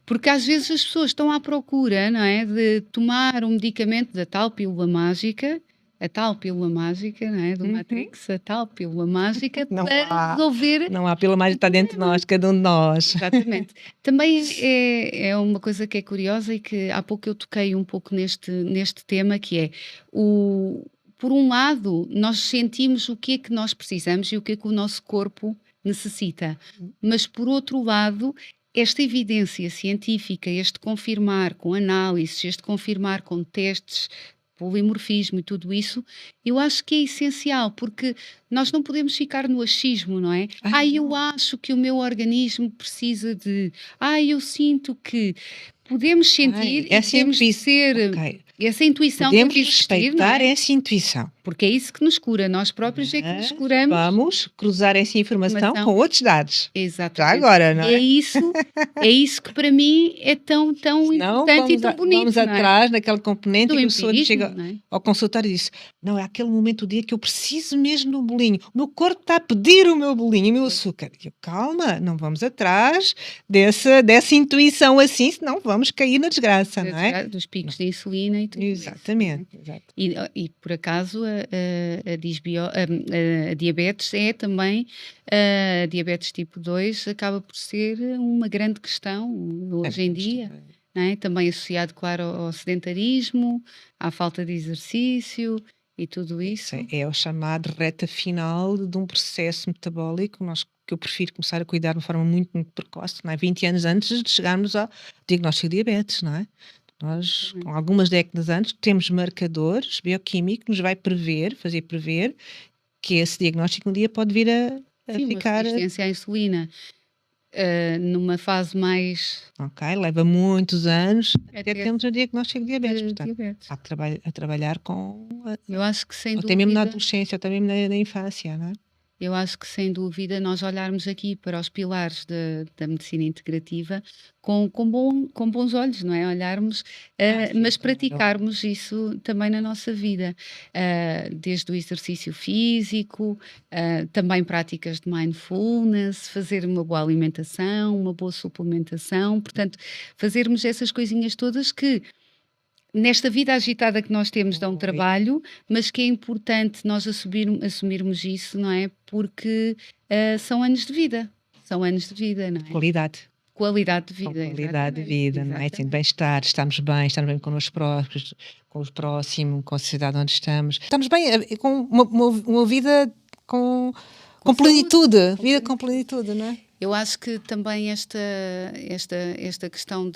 Porque às vezes as pessoas estão à procura, não é? De tomar um medicamento da tal pílula mágica, a tal pílula mágica, não é? Do Matrix, a tal pílula mágica, Não para há, resolver não há pila mais está dentro de nós, cada um de nós. exatamente. Também é uma coisa que é curiosa e que há pouco eu toquei um pouco neste tema, que é por um lado, nós sentimos o que é que nós precisamos e o que é que o nosso corpo necessita, mas por outro lado, esta evidência científica, este confirmar com análises, este confirmar com testes, polimorfismo e tudo isso, eu acho que é essencial, porque nós não podemos ficar no achismo, não é? Ai, Eu não. acho que o meu organismo precisa de. Eu sinto que. Podemos sentir Ai, e essa temos de intuição, ser. ok. Essa intuição tem Podemos de existir, não respeitar é? essa intuição, Porque é isso que nos cura, nós próprios é que nos mas curamos. vamos cruzar essa informação Informação. com outros dados. Já Exatamente. agora, não É é? isso, é isso que para mim é tão Senão importante e tão vamos bonito, não é? atrás naquela componente Do em que a pessoa empirismo, chega não é? ao consultório e diz: não, é aquele momento do dia que eu preciso mesmo do bolinho. O meu corpo está a pedir o meu bolinho e o meu açúcar. E eu, calma, não vamos atrás dessa intuição assim, senão vamos cair na desgraça, não é? Dos picos de insulina e tudo isso, não é? Exatamente, exato. E por acaso a diabetes é também, a diabetes tipo 2 acaba por ser uma grande questão hoje em dia, não é? Também associado, claro, ao sedentarismo, à falta de exercício e tudo isso. É o chamado reta final de um processo metabólico que eu prefiro começar a cuidar de uma forma muito, muito precoce, não é? 20 anos antes de chegarmos ao diagnóstico de diabetes, não é? Nós, com algumas décadas antes, temos marcadores bioquímicos que nos vai fazer prever que esse diagnóstico um dia pode vir a Sim, uma ficar. resistência à insulina, numa fase mais Ok, leva muitos anos até até termos o diagnóstico de diabetes. de Portanto, diabetes. há a trabalhar com, Eu acho que sem ou até mesmo na dúvida. adolescência, ou até mesmo na infância, não é? Eu acho que, sem dúvida, nós olharmos aqui para os pilares da medicina integrativa com bons olhos, não é? Olharmos, Sim, mas também. praticarmos isso também na nossa vida, desde o exercício físico, também práticas de mindfulness, fazer uma boa alimentação, uma boa suplementação, portanto, fazermos essas coisinhas todas que nesta vida agitada que nós temos dá um trabalho, mas que é importante nós assumirmos isso, não é? Porque são anos de vida. São anos de vida, não é? Qualidade. Qualidade de Com vida. qualidade de Exatamente, vida, não é? Assim, de exatamente. bem-estar, estamos bem connosco próprios, com os próximos, com a sociedade onde estamos. Estamos bem, com uma vida com saúde, plenitude, com vida com plenitude, não é? Eu acho que também esta questão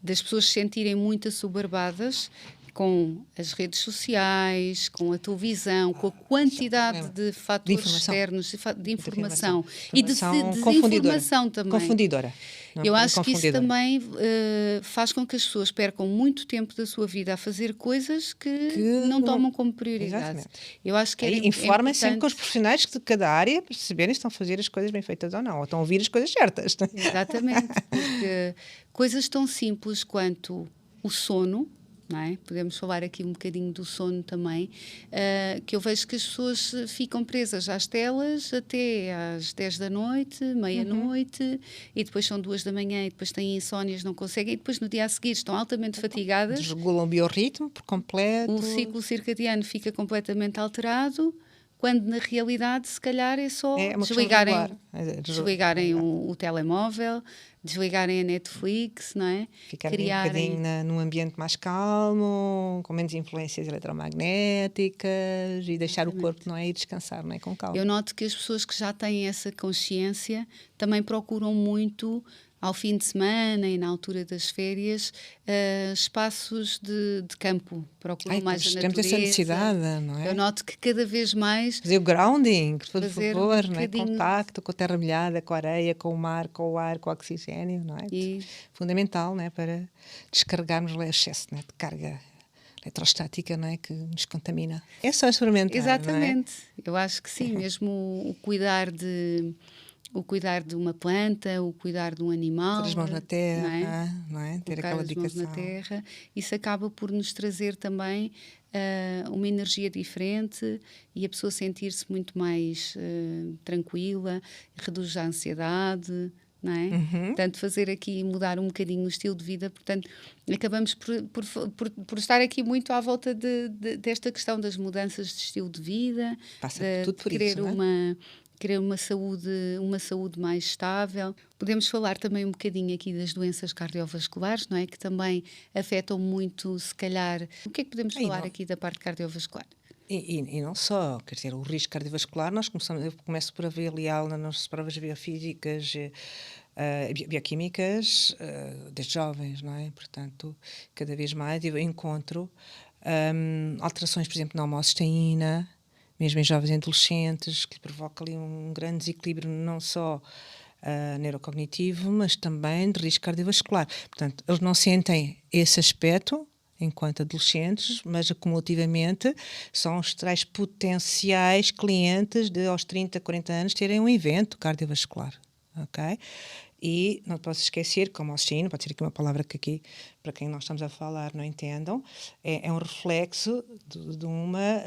das pessoas se sentirem muito assoberbadas com as redes sociais, com a televisão, com a quantidade de fatores informação. externos, de informação Informação. e de Informação desinformação também. Confundidora. Não, Eu acho que isso confundidora. também faz com que as pessoas percam muito tempo da sua vida a fazer coisas que não tomam como prioridade. Exatamente. Eu acho que Aí informem sempre com os importante. profissionais de cada área para saberem se estão a fazer as coisas bem feitas ou não, ou estão a ouvir as coisas certas. Exatamente, porque coisas tão simples quanto o sono, não é? Podemos falar aqui um bocadinho do sono também, que eu vejo que as pessoas ficam presas às telas até às 10 da noite, meia-noite, e depois são 2 da manhã e depois têm insónias, não conseguem, e depois no dia a seguir estão altamente fatigadas. Desregulam o biorritmo por completo. O ciclo circadiano fica completamente alterado, quando na realidade se calhar é só desligarem o telemóvel, desligarem a Netflix, não é? Ficarem um bocadinho num ambiente mais calmo, com menos influências eletromagnéticas e deixar o corpo, não é? E descansar, não é? Com calma. Eu noto que as pessoas que já têm essa consciência também procuram muito, ao fim de semana e na altura das férias, espaços de campo. Procuram mais a natureza. Temos essa necessidade, não é? Eu noto que cada vez mais... Fazer o grounding, por favor, não é? bocadinho... Contacto com a terra molhada, com a areia, com o mar, com o ar, com o oxigênio, não é? Fundamental, não é? Para descarregarmos o excesso, não é? De carga eletrostática, não é? Que nos contamina. É só experimentar. Exatamente. Não é? Eu acho que sim, mesmo o cuidar de uma planta, o cuidar de um animal. Ter as mãos na terra, não é? Ter aquela dedicação. As mãos na terra. Isso acaba por nos trazer também uma energia diferente e a pessoa sentir-se muito mais tranquila, reduz a ansiedade, não é? Portanto, fazer aqui, mudar um bocadinho o estilo de vida. Portanto, acabamos por estar aqui muito à volta desta questão das mudanças de estilo de vida. Passa tudo por querer isso, não é? Querer uma saúde mais estável. Podemos falar também um bocadinho aqui das doenças cardiovasculares, não é? Que também afetam muito, se calhar... O que é que podemos falar aqui da parte cardiovascular? E não só, quer dizer, o risco cardiovascular, eu começo por avaliá-lo nas nossas provas biofísicas, bioquímicas, desde jovens, não é? Portanto, cada vez mais eu encontro alterações, por exemplo, na homocisteína, mesmo em jovens e adolescentes, que provoca ali um grande desequilíbrio não só neurocognitivo, mas também de risco cardiovascular. Portanto, eles não sentem esse aspecto enquanto adolescentes, mas acumulativamente são os tais potenciais clientes de aos 30, 40 anos terem um evento cardiovascular, ok? E não posso esquecer, como homocisteína, pode ser aqui uma palavra que aqui, para quem nós estamos a falar, não entendam, é um reflexo de uma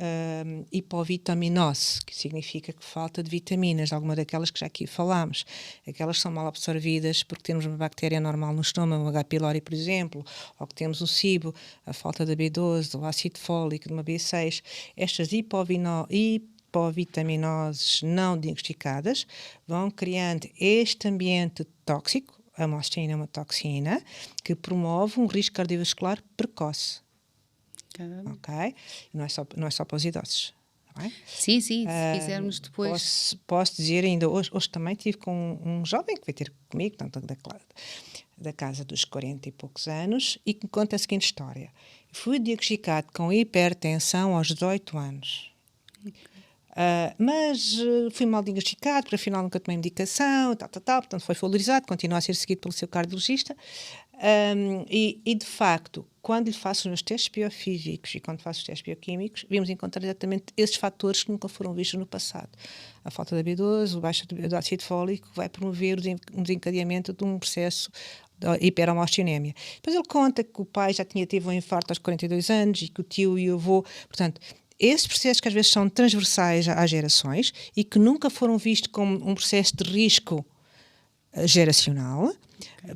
hipovitaminose, que significa que falta de vitaminas, alguma daquelas que já aqui falámos. Aquelas são mal absorvidas porque temos uma bactéria normal no estômago, o H. pylori, por exemplo, ou que temos o SIBO, a falta da B12, do ácido fólico, de uma B6. Estas hipovitaminoses não diagnosticadas vão criando este ambiente tóxico, a homocisteína é uma toxina, que promove um risco cardiovascular precoce. Ok? Não é só para os idosos. Não é? Sim, se fizermos depois... Posso dizer ainda, hoje também estive com um jovem que veio ter comigo, portanto, da casa dos 40 e poucos anos, e que me conta a seguinte história. Fui diagnosticado com hipertensão aos 18 anos. Mas fui mal diagnosticado, porque afinal nunca tomei medicação, portanto foi valorizado, continua a ser seguido pelo seu cardiologista, e de facto, quando lhe faço os meus testes biofísicos e quando faço os testes bioquímicos, vimos encontrar exatamente esses fatores que nunca foram vistos no passado. A falta da B12, o baixo do ácido fólico, vai promover um desencadeamento de um processo de hiperhomocisteínemia. Depois ele conta que o pai já teve um infarto aos 42 anos e que o tio e o avô, portanto, esses processos que às vezes são transversais às gerações e que nunca foram vistos como um processo de risco geracional.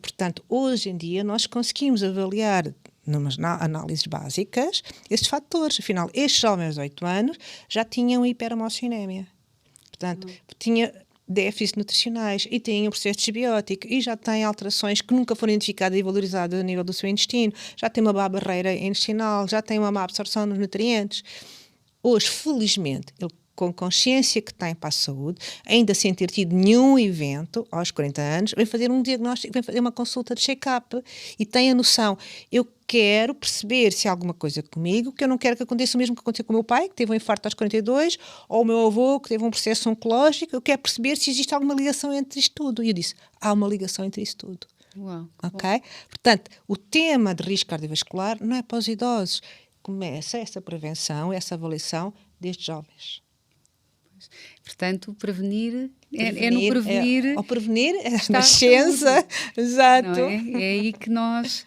Portanto, hoje em dia nós conseguimos avaliar numas análises básicas esses fatores. Afinal, estes jovens de 8 anos já tinham hiperhomocisteínemia. Portanto, tinha déficits nutricionais e tinha um processo desbiótico e já tem alterações que nunca foram identificadas e valorizadas a nível do seu intestino, já tem uma má barreira intestinal, já tem uma má absorção dos nutrientes. Hoje, felizmente, ele com consciência que tem para a saúde, ainda sem ter tido nenhum evento aos 40 anos, vem fazer um diagnóstico, vem fazer uma consulta de check-up e tem a noção, eu quero perceber se há alguma coisa comigo, que eu não quero que aconteça o mesmo que aconteceu com o meu pai, que teve um infarto aos 42, ou o meu avô, que teve um processo oncológico, eu quero perceber se existe alguma ligação entre isto tudo. E eu disse, há uma ligação entre isso tudo. Uau, ok? Portanto, o tema de risco cardiovascular não é para os idosos. Começa essa prevenção, essa avaliação desde jovens. Portanto, prevenir é no prevenir. Ao prevenir, é a nascença, exato. Não é? É aí que nós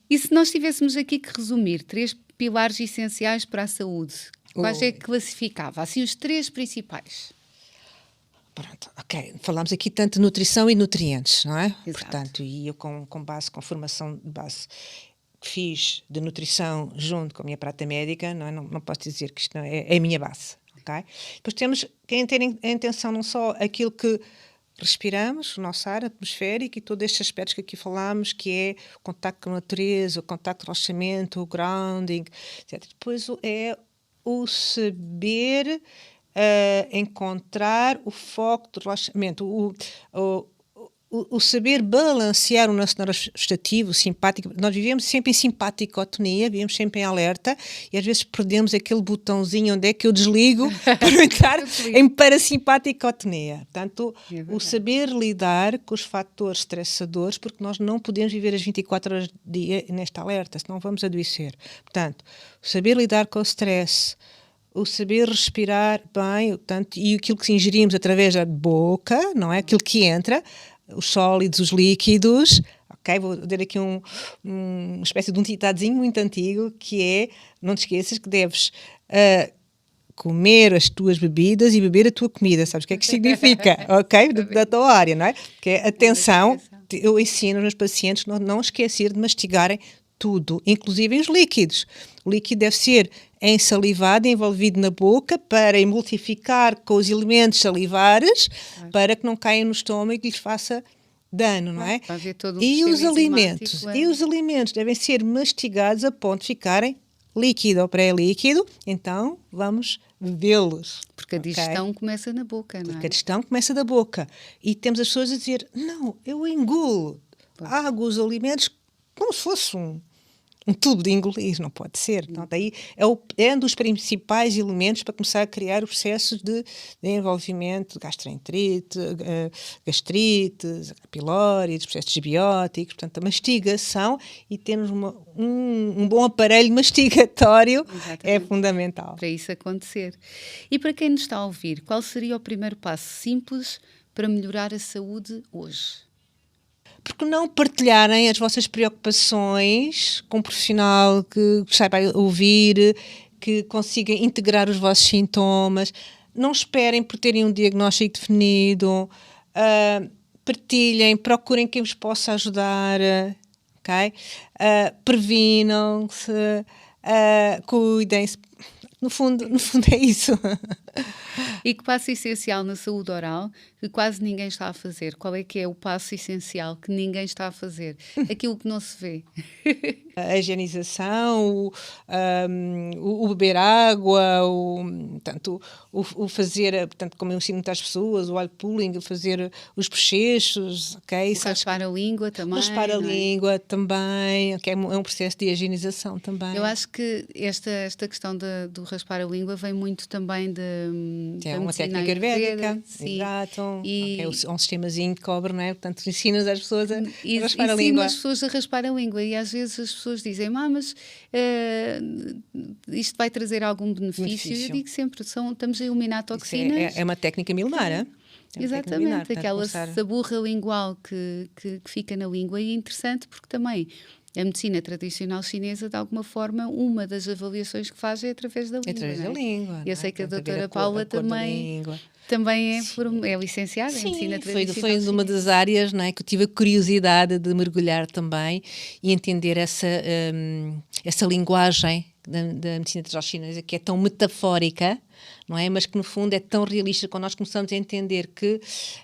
E se nós tivéssemos aqui que resumir 3 pilares essenciais para a saúde, quais é que classificava? Assim, os 3 principais. Pronto, ok. Falámos aqui tanto de nutrição e nutrientes, não é? Exato. Portanto, e eu com formação de base que fiz de nutrição junto com a minha prática médica, não é? Não posso dizer que isto não é a minha base, ok? Depois temos que ter em atenção não só aquilo que respiramos, o nosso ar atmosférico e todos estes aspectos que aqui falámos, que é o contacto com a natureza, o contacto com o relaxamento, o grounding, etc. Depois é o saber encontrar o foco do relaxamento, o saber balancear o nosso nervo vegetativo, simpático. Nós vivemos sempre em simpaticotonia, vivemos sempre em alerta e às vezes perdemos aquele botãozinho onde é que eu desligo para entrar em parasimpaticotonia. Portanto, o saber lidar com os fatores estressadores, porque nós não podemos viver as 24 horas do dia nesta alerta, senão vamos adoecer. Portanto, o saber lidar com o stress, o saber respirar bem, portanto, e aquilo que ingerimos através da boca, não é? Aquilo que entra, os sólidos, os líquidos, ok? Vou dar aqui uma espécie de um ditadozinho muito antigo, que é, não te esqueças que deves comer as tuas bebidas e beber a tua comida. Sabes o que é que significa? Ok? Da tua área, não é? Que é atenção, eu ensino aos meus pacientes não esquecer de mastigarem tudo, inclusive os líquidos. O líquido deve ser ensalivado, envolvido na boca, para emulsificar com os elementos salivares, para que não caiam no estômago e lhes faça dano, não é? E os alimentos devem ser mastigados a ponto de ficarem líquido ou pré-líquido, então vamos bebê-los. Porque a digestão começa na boca, não é? Porque a digestão começa da boca. E temos as pessoas a dizer, não, eu engulo água, os alimentos, como se fosse um tubo de engolir, não pode ser. Então, daí é um dos principais elementos para começar a criar o processo de desenvolvimento de gastroenterite, gastrite, pylori, processos desbióticos, portanto, a mastigação e termos um bom aparelho mastigatório é fundamental. Para isso acontecer. E para quem nos está a ouvir, qual seria o primeiro passo simples para melhorar a saúde hoje? Porque não partilharem as vossas preocupações com um profissional que saiba ouvir, que consiga integrar os vossos sintomas. Não esperem por terem um diagnóstico definido. Partilhem, procurem quem vos possa ajudar. Okay? Previnam-se, cuidem-se. No fundo é isso. E que passo essencial na saúde oral que quase ninguém está a fazer? Qual é que é o passo essencial que ninguém está a fazer? Aquilo que não se vê. A higienização, o beber água, o fazer, portanto, como eu ensino muitas pessoas, o oil pulling, fazer os bochechos, ok? Raspar a língua também. Raspar a língua também, okay? É um processo de higienização também. Eu acho que esta questão do raspar a língua vem muito também é uma técnica ayurvédica, exato. É um sistemazinho de cobre, não é? Portanto, ensinas as pessoas a raspar a língua. Ensino as pessoas a raspar a língua e às vezes as pessoas dizem, mas isto vai trazer algum benefício? Eu digo sempre, estamos a eliminar toxinas. É uma técnica milenar, é? Exatamente, aquela saburra lingual que fica na língua e é interessante porque também a medicina tradicional chinesa, de alguma forma, uma das avaliações que faz é através da língua. Através da língua. Eu sei que a doutora Paula também é licenciada em medicina tradicional. Foi uma das áreas, não é, que eu tive a curiosidade de mergulhar também e entender essa linguagem da medicina tradicional chinesa, que é tão metafórica, não é? Mas que no fundo é tão realista. Quando nós começamos a entender que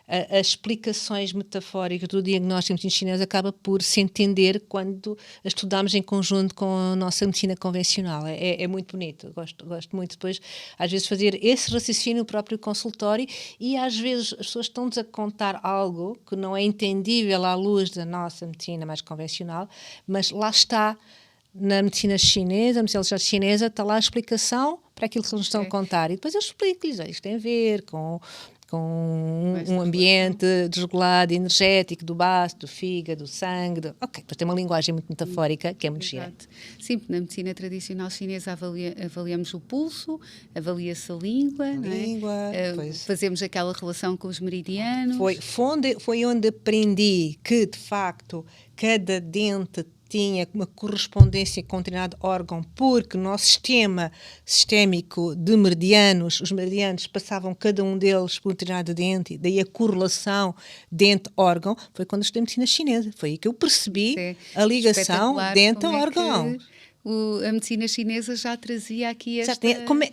as explicações metafóricas do diagnóstico medicina chinesa acaba por se entender quando as estudamos em conjunto com a nossa medicina convencional. É muito bonito, gosto muito depois às vezes fazer esse raciocínio no próprio consultório e às vezes as pessoas estão-nos a contar algo que não é entendível à luz da nossa medicina mais convencional, mas lá está. Na medicina chinesa, a medicina chinesa, está lá a explicação para aquilo que eles estão a contar. E depois eu explico-lhes, isto tem a ver com um ambiente desregulado, energético, do baço, do fígado, do sangue. Ok, depois tem uma linguagem muito metafórica, que é muito gira. Sim, na medicina tradicional chinesa avaliamos o pulso, avalia-se a língua, fazemos aquela relação com os meridianos. Foi onde aprendi que, de facto, cada dente tinha uma correspondência com um determinado órgão, porque o nosso sistema sistémico de meridianos, os meridianos passavam cada um deles por um determinado dente, daí a correlação dente-órgão, foi quando eu estudei medicina chinesa. Foi aí que eu percebi a ligação dente-órgão. A medicina chinesa já trazia aqui esta...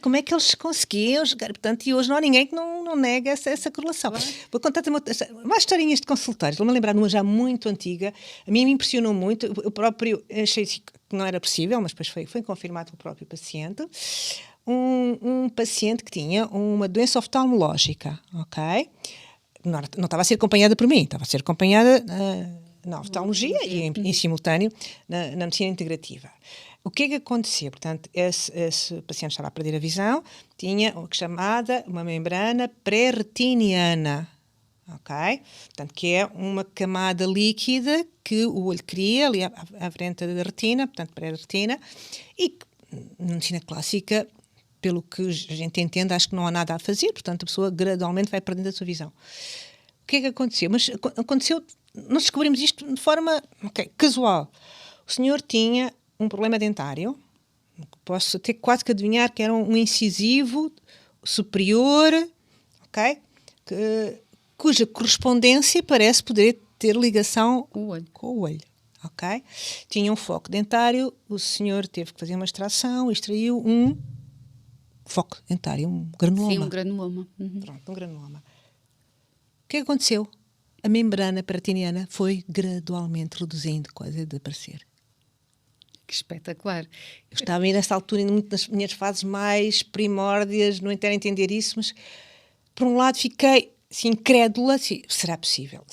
Como é que eles conseguiam jogar? Portanto, e hoje não há ninguém que não nega essa correlação. Claro. Vou contar-te mais historinhas de consultórios. Estou-me a lembrar de uma já muito antiga. A mim me impressionou muito. Eu próprio achei que não era possível, mas depois foi confirmado pelo próprio paciente. Um paciente que tinha uma doença oftalmológica, ok? Não estava a ser acompanhada por mim, estava a ser acompanhada na oftalmologia e em simultâneo na medicina integrativa. O que é que acontecia? Portanto, esse paciente estava a perder a visão, tinha o que é chamada uma membrana pré-retiniana, ok? Portanto, que é uma camada líquida que o olho cria ali à frente da retina, portanto, pré-retina, e que, na medicina clássica, pelo que a gente entende, acho que não há nada a fazer, portanto, a pessoa gradualmente vai perdendo a sua visão. O que é que aconteceu? Mas aconteceu, nós descobrimos isto de forma casual. O senhor tinha um problema dentário, posso ter quase que adivinhar que era um incisivo superior, ok? Cuja correspondência parece poder ter ligação com o olho, ok? Tinha um foco dentário, o senhor teve que fazer uma extração, extraiu um foco dentário, um granuloma. Sim, um granuloma. Uhum. Pronto, um granuloma. O que aconteceu? A membrana paratiniana foi gradualmente reduzindo, quase a desaparecer. Que espetacular. Eu estava a ir nessa altura, nas minhas fases mais primórdias, não entendo entender isso, mas por um lado fiquei assim, incrédula, assim, será possível,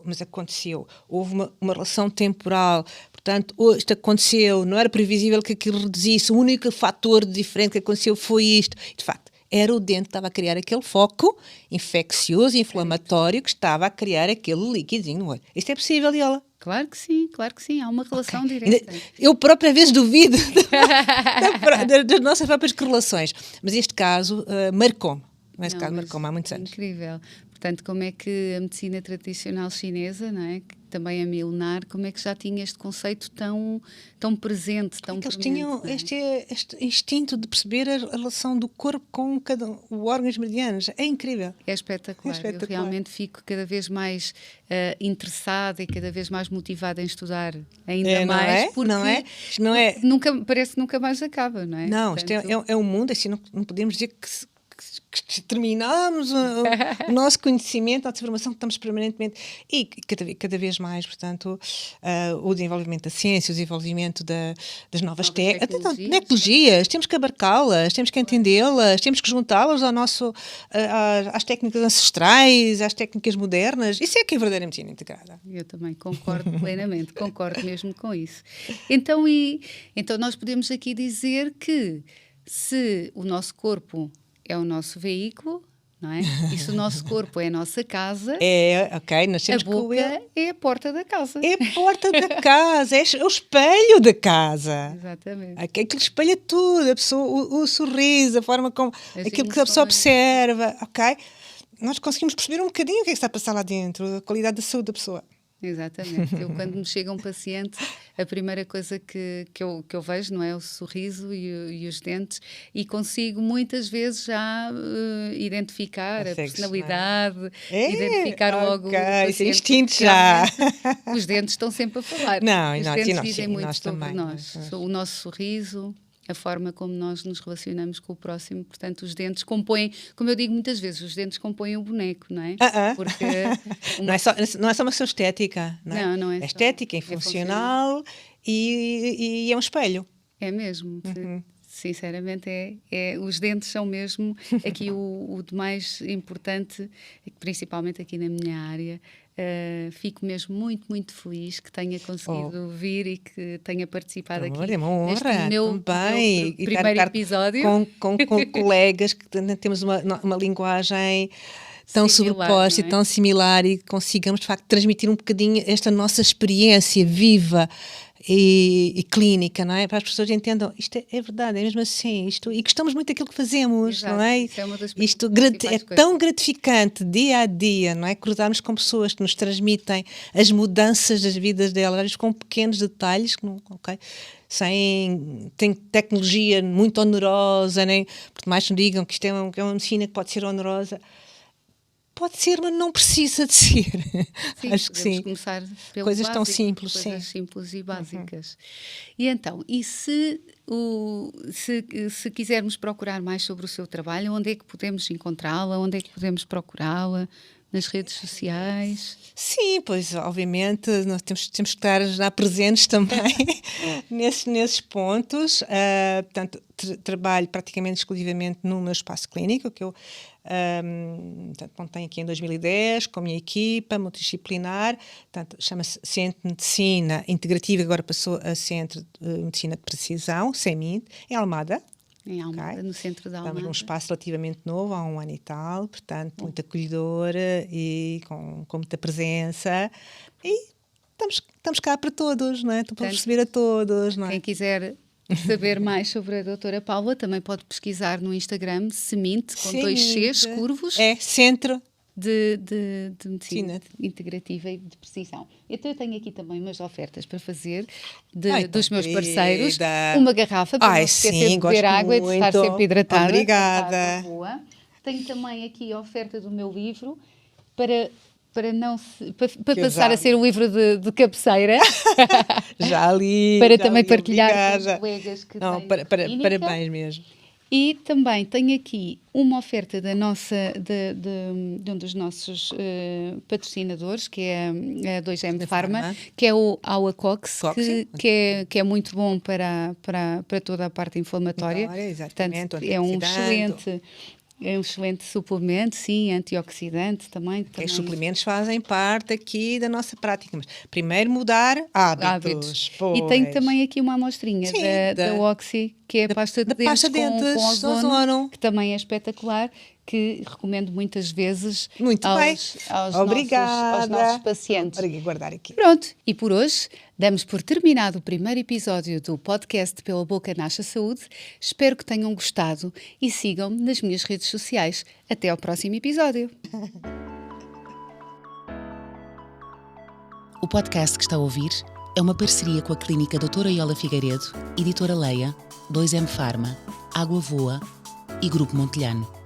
mas aconteceu. Houve uma relação temporal, portanto, isto aconteceu, não era previsível que aquilo reduzisse, o único fator diferente que aconteceu foi isto. De facto, era o dente que estava a criar aquele foco infeccioso, inflamatório, que estava a criar aquele líquidozinho no olho. Isto é possível, Diola? Claro que sim, há uma relação direta. Eu própria às vezes duvido das nossas próprias correlações, mas este caso marcou-me. Marcou-me há muitos anos. Incrível. Portanto, como é que a medicina tradicional chinesa, não é? Que também é milenar, como é que já tinha este conceito tão presente, tão eles tinham este instinto de perceber a relação do corpo com o órgãos meridianos. É incrível. É espetacular. Eu realmente fico cada vez mais interessada e cada vez mais motivada em estudar ainda mais. Porque não é? Parece que nunca mais acaba, não é? Não, portanto, isto é um mundo, assim, não podemos dizer que terminamos o nosso conhecimento, a nossa formação, que estamos permanentemente e cada vez mais, portanto, o desenvolvimento da ciência, o desenvolvimento das novas tecnologias, temos que abarcá-las, temos que entendê-las, temos que juntá-las às técnicas ancestrais, às técnicas modernas. Isso é que é a verdadeira medicina integrada. Eu também concordo plenamente, concordo mesmo com isso. Então nós podemos aqui dizer que se o nosso corpo é o nosso veículo, não é? E se o nosso corpo é a nossa casa, nascemos a boca é a porta da casa. É a porta da casa, é o espelho da casa. Exatamente. Aquilo que espelha tudo, a pessoa, o sorriso, a forma como aquilo que a pessoa observa, ok? Nós conseguimos perceber um bocadinho o que é que está a passar lá dentro, a qualidade da saúde da pessoa. Exatamente. Eu, quando me chega um paciente, a primeira coisa que eu vejo, não é, o sorriso e os dentes, e consigo muitas vezes já identificar a personalidade, identificar logo o paciente. Isso é instinto já. Os dentes estão sempre a falar. Os dentes dizem muito sobre nós. O nosso sorriso, a forma como nós nos relacionamos com o próximo. Portanto, os dentes compõem, como eu digo muitas vezes, os dentes compõem o boneco, não é? Porque não é só uma questão estética, não é? Não é estética, é funcional e é um espelho. É mesmo. Sinceramente, os dentes são mesmo aqui o de mais importante, principalmente aqui na minha área. Fico mesmo muito, muito feliz que tenha conseguido vir e que tenha participado aqui. É uma honra, meu primeiro episódio. Com colegas que temos uma linguagem tão sobreposta e tão similar e consigamos, de facto, transmitir um bocadinho esta nossa experiência viva e clínica, não é? Para as pessoas entendam, isto é verdade, é mesmo assim, e gostamos muito daquilo que fazemos, Exato, não é? isso é uma das Isto principais é coisas. tão gratificante dia a dia, não é? Cruzarmos com pessoas que nos transmitem as mudanças das vidas delas, com pequenos detalhes, ok? Sem tem tecnologia muito onerosa, nem, por mais que me digam que isto é uma medicina que pode ser onerosa. Pode ser, mas não precisa de ser. Sim, Acho que sim. Começar pelo Coisas básico, tão simples, coisas sim. simples e básicas. E então, se quisermos procurar mais sobre o seu trabalho, onde é que podemos encontrá-la? Onde é que podemos procurá-la? Nas redes sociais? Sim, pois obviamente nós temos que estar já presentes também nesses pontos. Portanto, trabalho praticamente exclusivamente no meu espaço clínico, que eu montei aqui em 2010 com a minha equipa multidisciplinar. Portanto, chama-se Centro de Medicina Integrativa, agora passou a Centro de Medicina de Precisão, CEMINT, em Almada. Em Almada, okay. No centro da Almada. Estamos num espaço relativamente novo, há 1 ano e tal, portanto, muito acolhedora e com muita presença. E estamos cá para todos, não é? Estou para receber a todos, não é? Quem quiser saber mais sobre a doutora Paula também pode pesquisar no Instagram, CEMINT, com 2 Cs curvos. É, Centro de medicina integrativa e de precisão. Então eu tenho aqui também umas ofertas para fazer dos meus parceiros. Uma garrafa para não esquecer de beber água e de estar sempre hidratada. Obrigada. Boa. Tenho também aqui a oferta do meu livro para passar a ser um livro de cabeceira. Já li. Para também partilhar com os colegas que têm parabéns mesmo. E também tenho aqui uma oferta de um dos nossos patrocinadores, que é a 2M Pharma, que é o Auacox, que é muito bom para toda a parte inflamatória. Exatamente. Portanto, é um excelente suplemento, sim, antioxidante também. Os suplementos fazem parte aqui da nossa prática. Mas primeiro mudar hábitos. E tenho também aqui uma amostrinha da Oxy, que é a pasta de dentes com ozono, que também é espetacular, que recomendo muitas vezes aos nossos pacientes. Para guardar aqui. Pronto, e por hoje damos por terminado o primeiro episódio do podcast Pela Boca Nasce a Saúde. Espero que tenham gostado e sigam-me nas minhas redes sociais. Até ao próximo episódio. O podcast que está a ouvir é uma parceria com a Clínica Doutora Iola Figueiredo, Editora Leia, 2M Pharma, Água Voa e Grupo Montelhano.